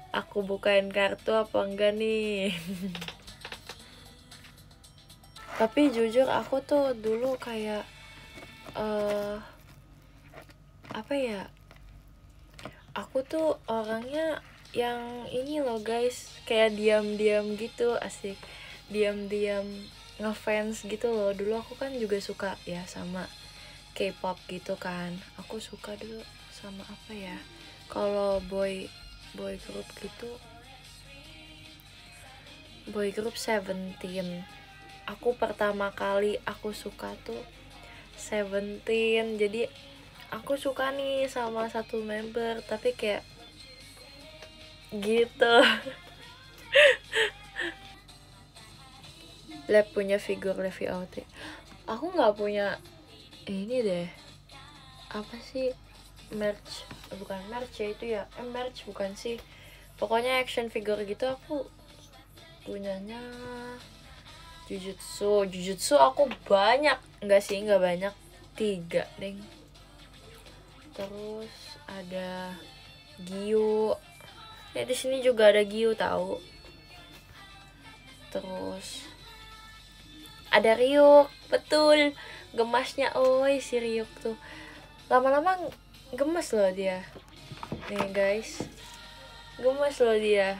Aku bukain kartu apa enggak nih? Tapi jujur aku tuh dulu kayak apa ya? Aku tuh orangnya yang ini loh guys, kayak diam-diam gitu, asik. Diam-diam ngefans gitu loh. Dulu aku kan juga suka ya sama K-pop gitu kan. Aku suka dulu sama apa ya? Kalau boy group gitu. Boy group Seventeen. Aku pertama kali aku suka tuh Seventeen. Jadi aku suka nih sama satu member, tapi kayak gitu. Lab punya figur Levi Out. Aku nggak punya ini deh. Apa sih merch? Bukan merch ya itu ya. Merch bukan sih. Pokoknya action figure gitu aku punyanya Jujutsu aku banyak. Enggak sih, nggak banyak. 3 deng. Terus ada Gyu. Ya di sini juga ada Gyu tahu. Terus ada Ryuk, betul. Gemasnya oi si Ryuk tuh. Lama-lama gemes loh dia. Nih guys. Gemes loh dia.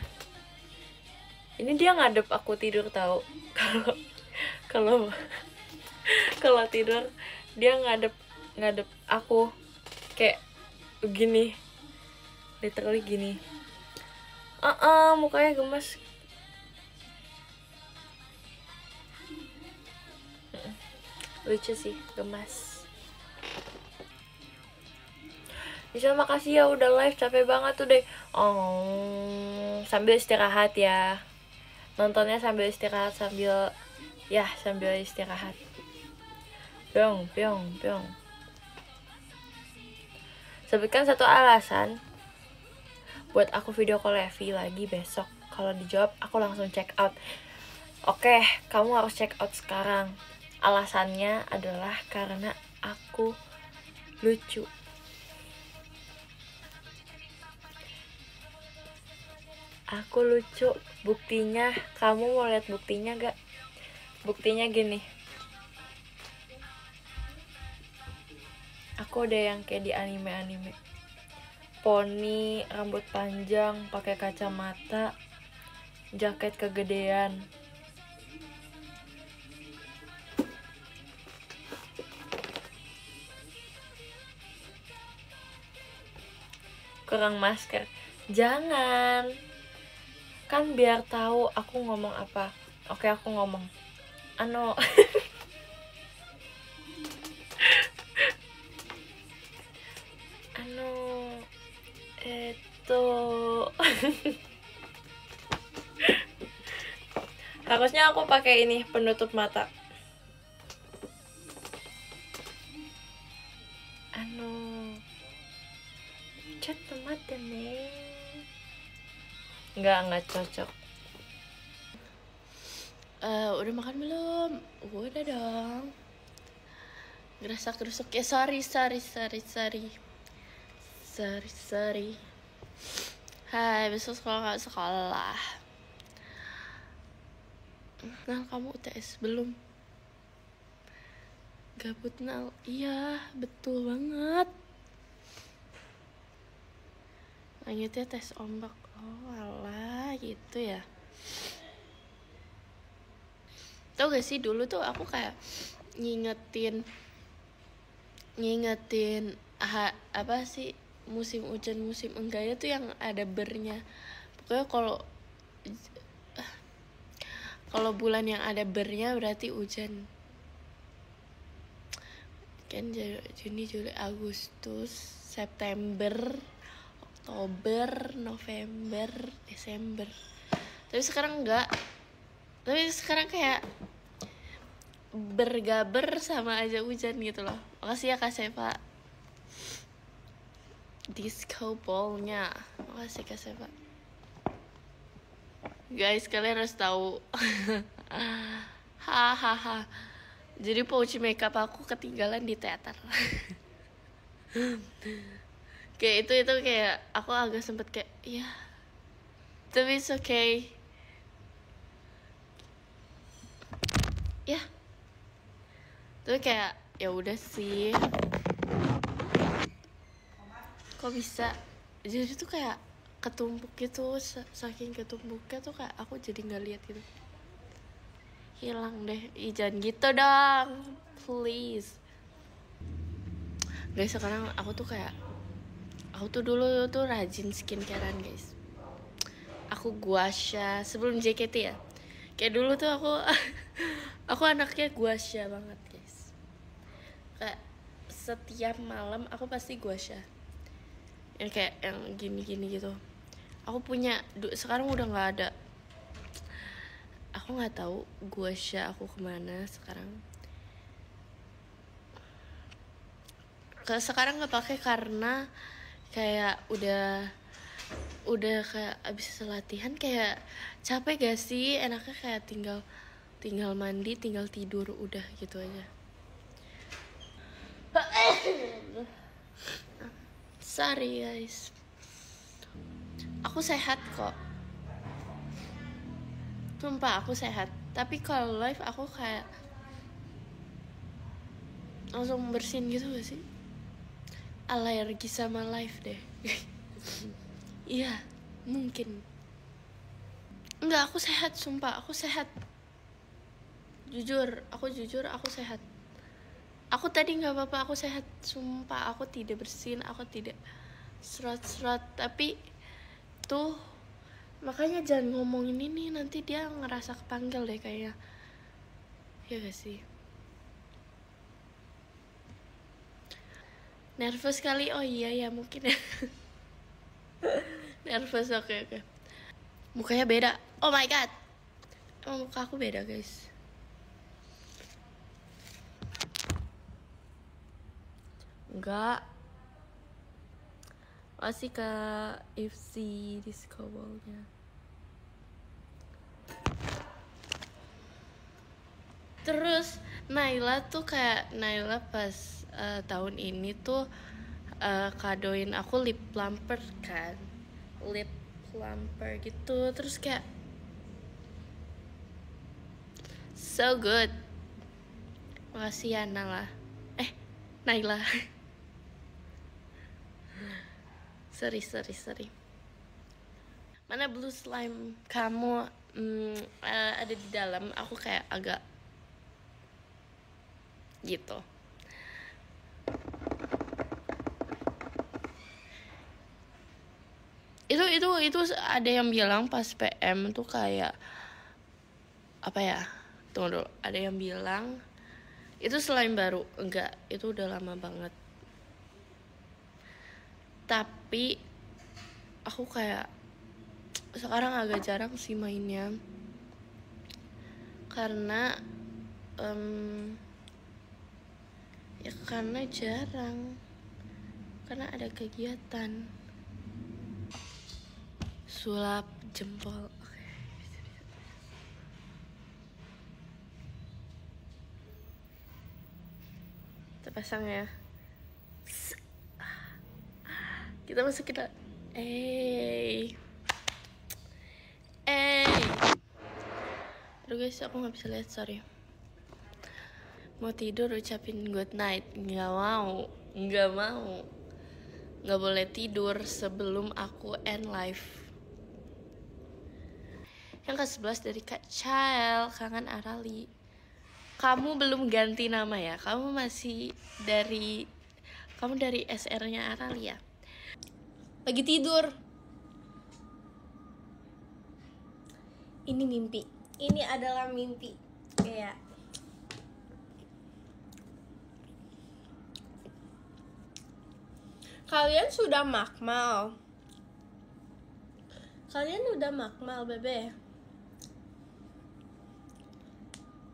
Ini dia ngadep aku tidur tahu. Kalau kalau tidur dia ngadep aku kayak gini, literally gini. Mukanya gemes. Lucu sih, gemas. Bisa makasih ya udah live, capek banget tuh deh. Sambil istirahat ya. Nontonnya sambil istirahat, sambil istirahat. Pyong. Sebutkan satu alasan buat aku video call Levi lagi besok. Kalau dijawab aku langsung check out. Oke, kamu harus check out sekarang. Alasannya adalah karena aku lucu. Aku lucu. Buktinya, kamu mau lihat buktinya gak? Buktinya gini. Aku udah yang kayak di anime-anime. Poni, rambut panjang, pakai kacamata, jaket kegedean. Kurang masker. Jangan. Kan biar tahu aku ngomong apa. Oke, aku ngomong. Harusnya aku pakai ini penutup mata. Enggak cocok. Udah makan belum? Udah dong. Gerasak-gerusuk ya, sorry. Hai, besok sekolah gak sekolah. Nah, kamu UTS belum? Gabut Nal. Iya, betul banget. Lanjutnya tes ombak. Oh alah, gitu ya. Tau gak sih, dulu tuh aku kayak ngingetin apa sih, musim hujan musim enggaknya tuh yang ada bernya. Pokoknya kalau bulan yang ada bernya berarti hujan. Kan Juni, Juli, Agustus, September, Oktober, November, Desember. Tapi sekarang enggak. Tapi sekarang kayak bergaber sama aja hujan gitu loh. Makasih ya Kak Seva. Disco ball-nya. Makasih Kak Seva. Guys, kalian harus tahu. Hahaha. Jadi pouch makeup aku ketinggalan di teater. Kayak itu kayak aku agak sempet kayak ya. Tapi it's okay. Ya. Tapi kayak ya udah sih. Kok bisa? Jadi tuh kayak ketumpuk gitu, saking ketumpuknya tuh kayak aku jadi nggak lihat gitu. Hilang deh. Jangan gitu dong, please. Guys, sekarang aku tuh dulu tuh rajin skincarean guys. Aku gua sha sebelum JKT ya. Kayak dulu tuh aku anaknya gua sha banget guys. Kayak setiap malam aku pasti gua sha. Yang kayak yang gini-gini gitu. Aku punya sekarang udah nggak ada. Aku nggak tahu gua sha aku kemana sekarang. Sekarang nggak pakai karena kayak udah kayak abis latihan kayak capek gak sih, enaknya kayak tinggal mandi, tinggal tidur, udah gitu aja. Sorry guys, aku sehat kok, sumpah aku sehat. Tapi kalau live aku kayak langsung bersin gitu gak sih? Alergi sama live deh. Iya, mungkin. Enggak, aku sehat, sumpah, aku sehat. Jujur, aku sehat. Aku tadi nggak apa-apa, aku sehat, sumpah. Aku tidak bersin, aku tidak serat-serat. Tapi tuh, makanya jangan ngomongin ini, nanti dia ngerasa kepanggil deh kayaknya. Ya gak sih? Nervous kali, oh iya ya mungkin ya. Nervous, oke. Mukanya beda, oh my god. Emang muka aku beda guys. Enggak. Masih ke FC Disco Ball-nya. Terus Naila pas tahun ini tuh kadoin aku lip plumper kan. Lip plumper gitu. Terus kayak so good. Makasih ya Naila. Sorry. Mana blue slime kamu ada di dalam. Aku kayak agak gitu. Itu ada yang bilang pas PM tuh kayak apa ya? Tunggu dulu. Ada yang bilang itu slime baru. Enggak, itu udah lama banget. Tapi aku kayak sekarang agak jarang sih mainnya. Karena ya karena jarang. Karena ada kegiatan. Sulap jempol. Oke. Kita pasang ya. Kita masukin. Aduh guys, aku nggak bisa lihat, sorry. Mau tidur ucapin good night. Nggak mau. Nggak boleh tidur sebelum aku end live. Yang ke-11 dari Kak Chael, Kangen Arali. Kamu belum ganti nama ya? Kamu dari SR-nya Arali ya? Lagi tidur. Ini mimpi. Ini adalah mimpi. Kayak kalian sudah makmal. Bebe.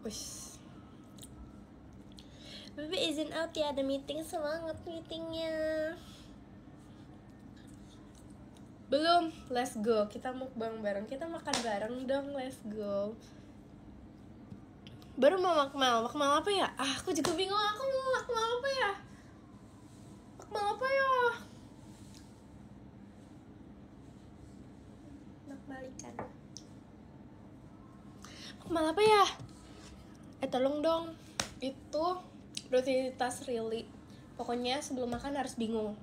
Ush. Baby izin out ya, ada meeting, semangat meetingnya. Belum, let's go. Kita mukbang bareng, kita makan bareng dong, let's go. Baru mau makmal apa ya? Aku juga bingung, aku mau makmal apa ya? Makmal apa ya? Makmal ikan. Makmal apa ya? Tolong dong. Itu rutinitas Rili. Pokoknya sebelum makan harus bingung.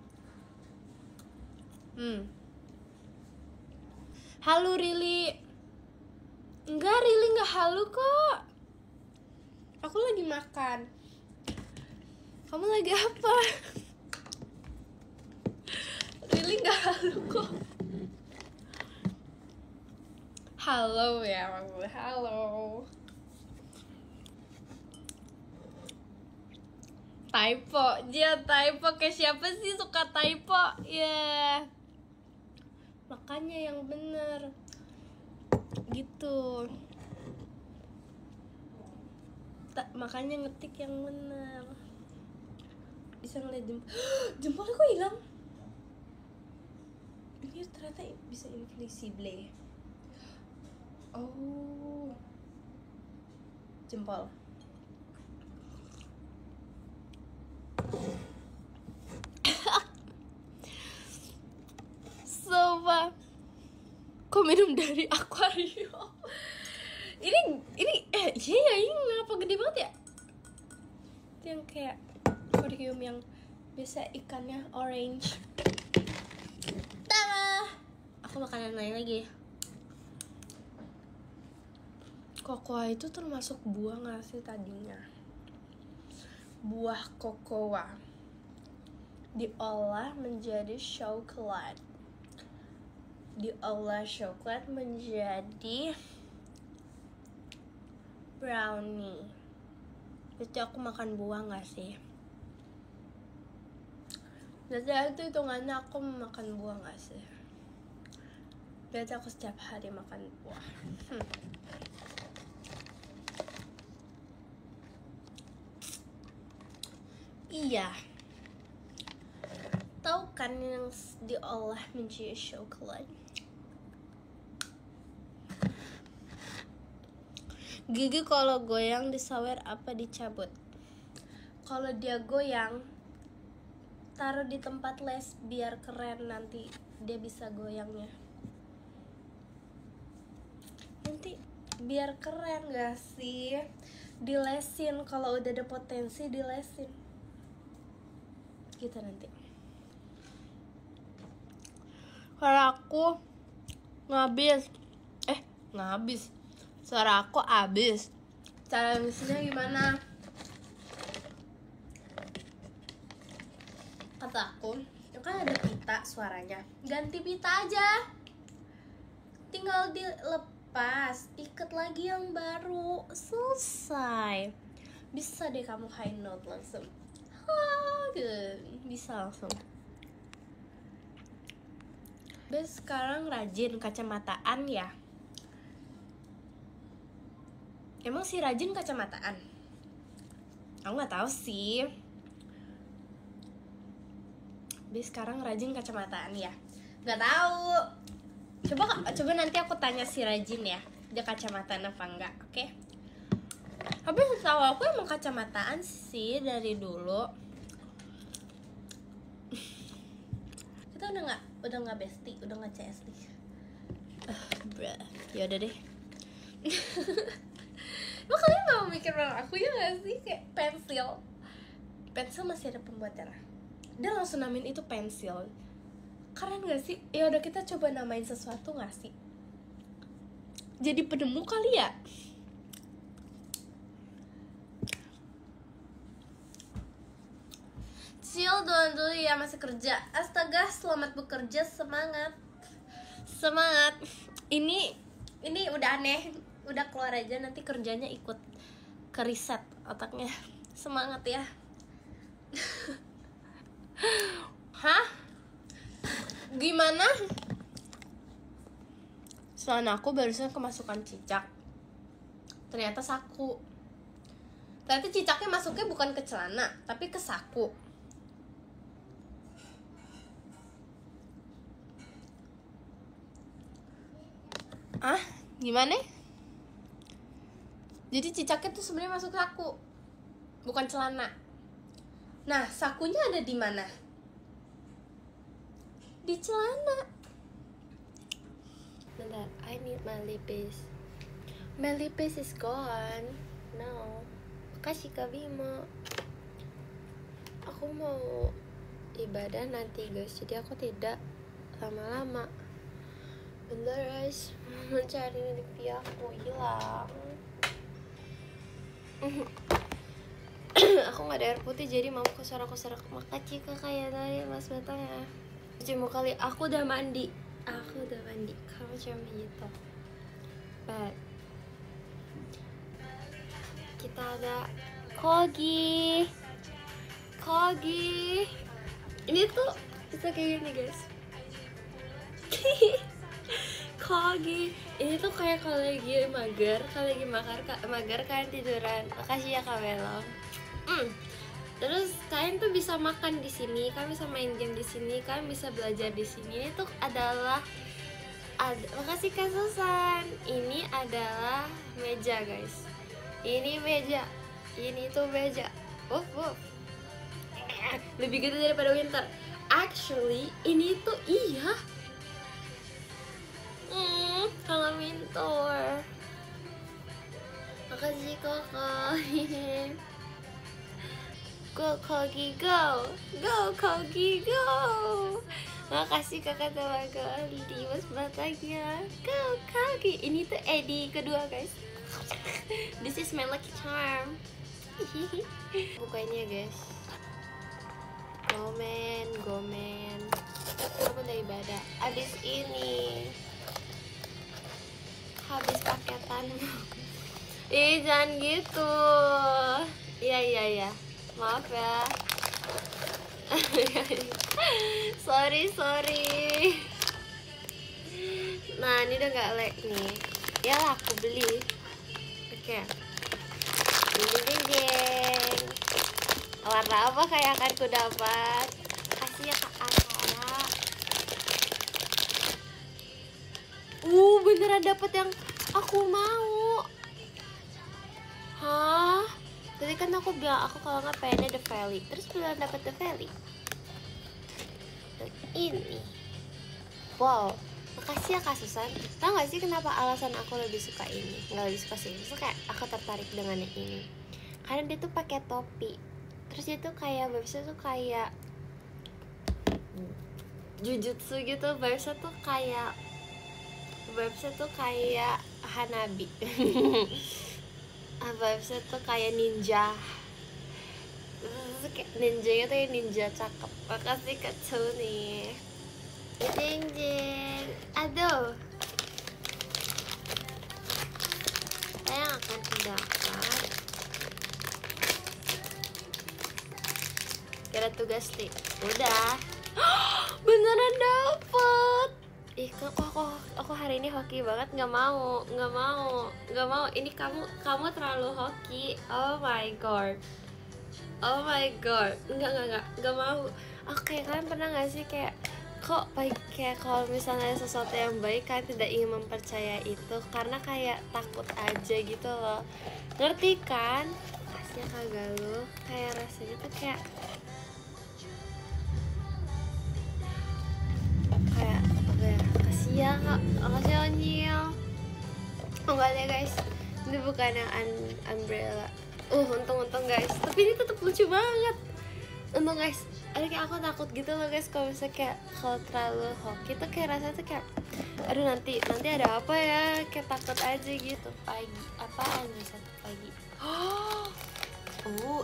Halo Rili. Enggak, Rili enggak halo kok. Aku lagi makan. Kamu lagi apa? Rili enggak halo kok. Halo ya, halo. Typo, dia typo. Kayak siapa sih suka typo? Ya, makanya yang bener gitu. Makanya ngetik yang bener. Bisa ngeliat jempolnya kok hilang? Ini ternyata bisa invisible. Oh, jempol. Soba, kok minum dari akuarium? Ini iya ya, ini ngapa gede banget ya? Itu yang kayak akuarium yang biasa ikannya orange. Tada! Aku makanan lain lagi. Kokoa itu termasuk buah nggak sih tadinya? Buah kokoa diolah menjadi coklat, diolah coklat menjadi brownie. Berarti aku makan buah nggak sih? Berarti itu hitungannya aku makan buah nggak sih? Berarti aku setiap hari makan buah. Iya. Tahu kan yang diolah menjadi coklat? Gigi kalau goyang disawer apa dicabut? Kalau dia goyang, taruh di tempat les biar keren, nanti dia bisa goyangnya. Nanti biar keren gak sih? Dilesin, kalau udah ada potensi dilesin. Gitu nanti. Kalau aku ngabis. Suara aku abis. Cara ngisinya gimana? Kata aku, kan ada pita suaranya. Ganti pita aja. Tinggal dilepas, ikat lagi yang baru. Selesai. Bisa deh kamu high note langsung. Bisa langsung. Bes sekarang rajin kacamataan ya. Emang sih rajin kacamataan? Aku nggak tahu sih. Bes sekarang rajin kacamataan ya. Nggak tahu. Coba nanti aku tanya si rajin ya. Dia kacamataan apa enggak? Oke? Tapi setahu aku emang kacamataan sih dari dulu. Kita udah nggak bestie, udah nggak CSD. Ya udah deh. Emang kalian gak mau mikir bareng aku ya gak sih? Kayak pensil masih ada pembuatannya. Dia langsung namain itu pensil. Keren gak sih? Ya udah, kita coba namain sesuatu gak sih? Jadi penemu kali ya? Chill dulu ya, masih kerja. Astaga, selamat bekerja, semangat. Semangat. Ini udah aneh. Udah keluar aja, nanti kerjanya ikut ke riset otaknya. Semangat ya. Hah? Gimana? Soalnya aku barusan kemasukan cicak. Ternyata saku. Berarti cicaknya masuknya bukan ke celana, tapi ke saku. Ah, gimana? Jadi cicaknya tuh sebenarnya masuk saku, bukan celana. Nah, sakunya ada di mana? Di celana. Bentar, I need my lipis. My lipis is gone. No. Makasih Kak Bimo. Aku mau ibadah nanti guys, jadi aku tidak lama-lama. Bentar guys, mencari lipi aku hilang. Aku nggak ada air putih jadi mau kosorak-kosorak. Makasih Kak kayak dari mas batangnya. Cuma kali aku udah mandi. Kamu cuma gitu. But kita ada Kogi. Ini tuh bisa kayak gini guys. Kogi ini tuh kayak kalau lagi mager kalian tiduran. Makasih ya Kak Belom. Terus kalian tuh bisa makan di sini, kalian bisa main game di sini, kalian bisa belajar di sini. Ini tuh adalah makasih Kak Susan. Ini adalah meja guys. Ini meja. Ini tuh meja. Lebih gede daripada Winter. Actually, ini tuh iya. Kalau Winter. Makasih Kakak. Go Kogi go. Go Kogi go. Makasih Kakak teman di mas batangnya. Go Kogi. Ini tuh Eddie kedua guys. This is my lucky charm. Bukainnya guys. Gomen. Aku udah ibadah. Abis ini habis paketan. Jangan gitu. Iya. Maaf ya. Sorry. Nah, ini udah gak lag nih. Ya lah, aku beli. Oke. Jeng. Warna apa kayak akan ku dapat? Kasih ya Kak Asara. Beneran dapet yang aku mau. Hah? Tadi kan aku bilang aku kalau nggak pengennya The Valley, terus beneran dapet The Valley. Dan ini, wow, makasih ya Kak Susan. Tahu nggak sih kenapa alasan aku lebih suka ini? Nggak lebih suka sih, maksudnya kayak aku tertarik dengan yang ini. Karena dia tuh pakai topi, terus dia tuh kayak vibesnya tuh kayak jujutsu gitu, vibesnya tuh kayak Hanabi. Vibesnya tuh kayak ninja. Ninjanya tuh ninja cakep. Makasih Kak Tony. Jeng. Aduh. Saya akan dapat. Kira tugas nih. Udah. Beneran dapet. Kok aku hari ini hoki banget. Nggak mau. Ini kamu terlalu hoki. Oh my god. Nggak mau. Oke, kalian pernah nggak sih kayak kayak kalau misalnya ada sesuatu yang baik kalian tidak ingin mempercaya itu karena kayak takut aja gitu loh. Ngerti kan? Kasih kagak lu. Kayak rasanya tuh kayak kasih ya Kak, makasih Onyil. Enggak deh guys, ini bukan yang umbrella. Untung guys, tapi ini tetap lucu banget. Untung guys, kayak aku takut gitu loh guys kalau misalnya kayak kalau terlalu hoki tuh kayak rasanya tuh kayak aduh nanti ada apa ya, kayak takut aja gitu. Pagi apaan nih satu pagi.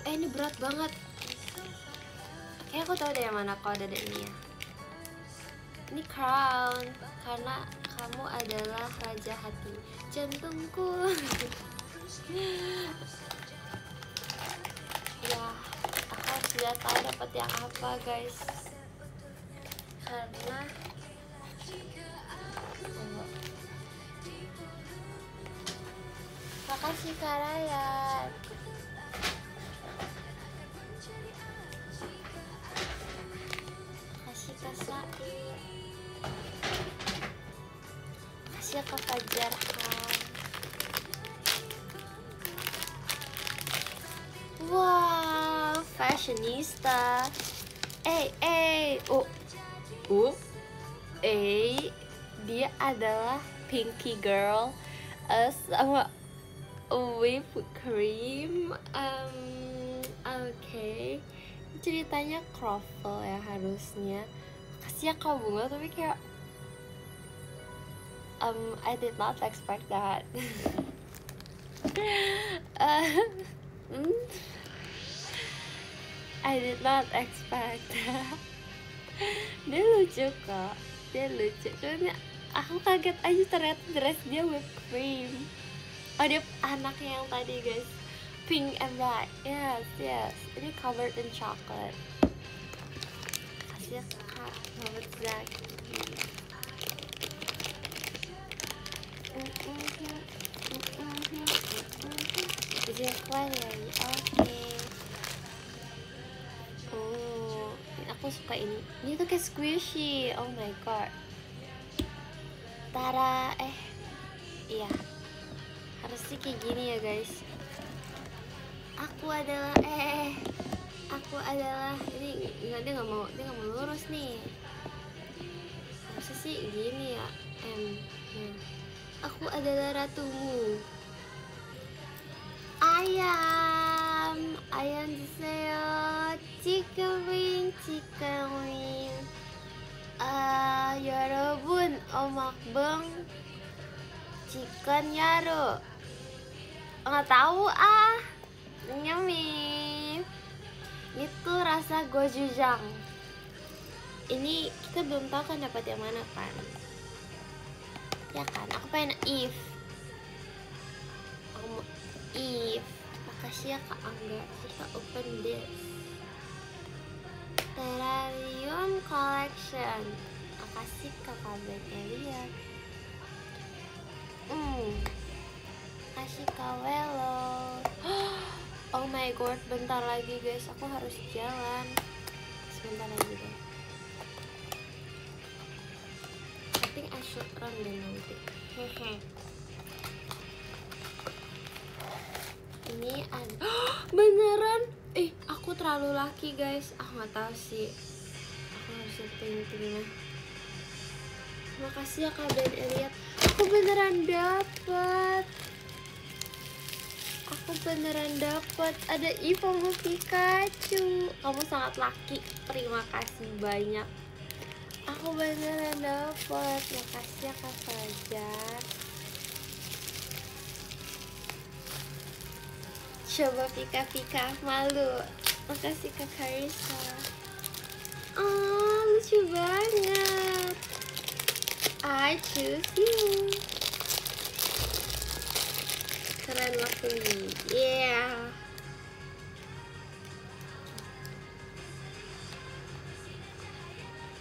Ini berat banget. Kayak aku tahu deh yang mana kalau ada ini ya. Ini crown karena kamu adalah raja hati jantungku. Ya, aku sudah tahu dapat yang apa guys. Karena makasih Kak Ryan. Makasih ya Kak Fajar kan. Wow, fashionista. Dia adalah Pinky Girl sama whipped cream. Oke. Ceritanya croffle ya harusnya. Makasih ya Kak Bunga, tapi kayak I did not expect that. I did not expect that. Dia lucu kok, dia lucu. Cuman aku kaget aja ternyata dress dia whipped cream. Oh dia anaknya yang tadi guys, pink and black. Yes. Ini covered in chocolate. Kasih ya Kak Muhammad Zaki. January, oke. Oh, aku suka ini. Ini tuh kayak squishy. Oh my god. Tara, iya. Harusnya kayak gini ya guys. Aku adalah ini nggak dia nggak mau lurus nih. Harusnya sih gini ya. Aku adalah ratumu. Ayam 주세요. chicken wing. 여러분, omakbeng chicken yaro. Nggak tahu Nyami. Itu rasa gochujang. Ini kita belum tahu kan dapat yang mana kan? Ya kan, aku pengen If. Makasih ya Kak Angga. Kita open this Terrarium Collection. Makasih Kakak Ben Elian. Makasih Kak Welo. Oh my god, bentar lagi guys, aku harus jalan. Sebentar lagi deh. I think I should run deh nanti. Ini ada beneran aku terlalu laki guys. Aku nggak tahu sih, aku harus setting gimana. Makasih ya Kak Ben Eliat. Aku beneran dapet ada Eva sama Pikachu. Kamu sangat laki, terima kasih banyak. Aku beneran dapet. Makasih ya Kak Fajar. Coba pika-pika, malu. Makasih Kak Karisa. Oh, lucu banget. I choose you. Keren waktu ini. Yeah.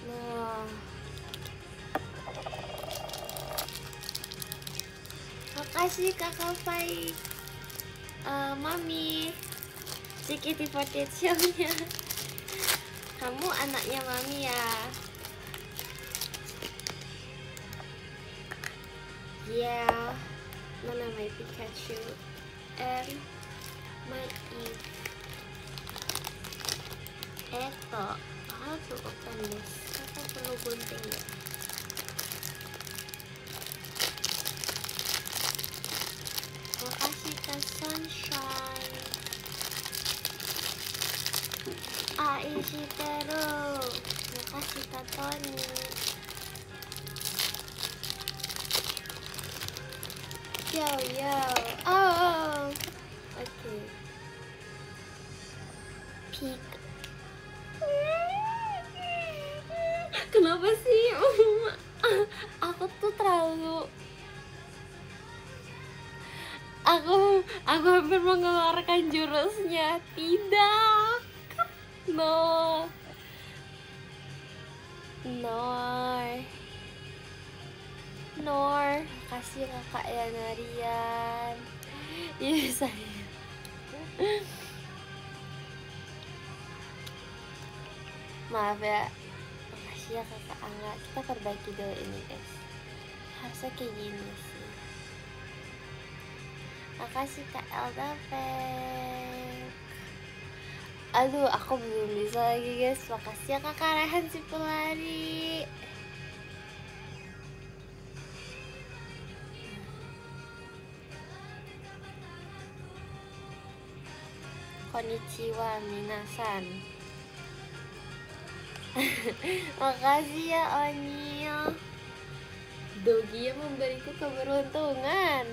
Wah. Makasih Kakak Fai. Mami JKT48 show-nya. Kamu anaknya Mami ya. Yeah. Mana my Pikachu and my Eve. How to open this? Aku perlu gunting ya. Makasih Kak Sunshine. Aishiteru. Makasih Kak Tony. Yo. Oh. Okay. Peak. Kenapa sih? Aku tuh terlalu. Aku hampir mengeluarkan jurusnya. Tidak. No. Kasih kakak ya Narian. Iya saya. Maaf ya. Makasih ya kakak Angga. Kita perbaiki dulu ini guys. harusnya kayak gini sih. Makasih Kak Elda Pek. Aduh, aku belum bisa lagi guys. Makasih ya Kakak Rehan si pelari. Konnichiwa minasan. Makasih ya Onio. Dogi yang memberiku keberuntungan.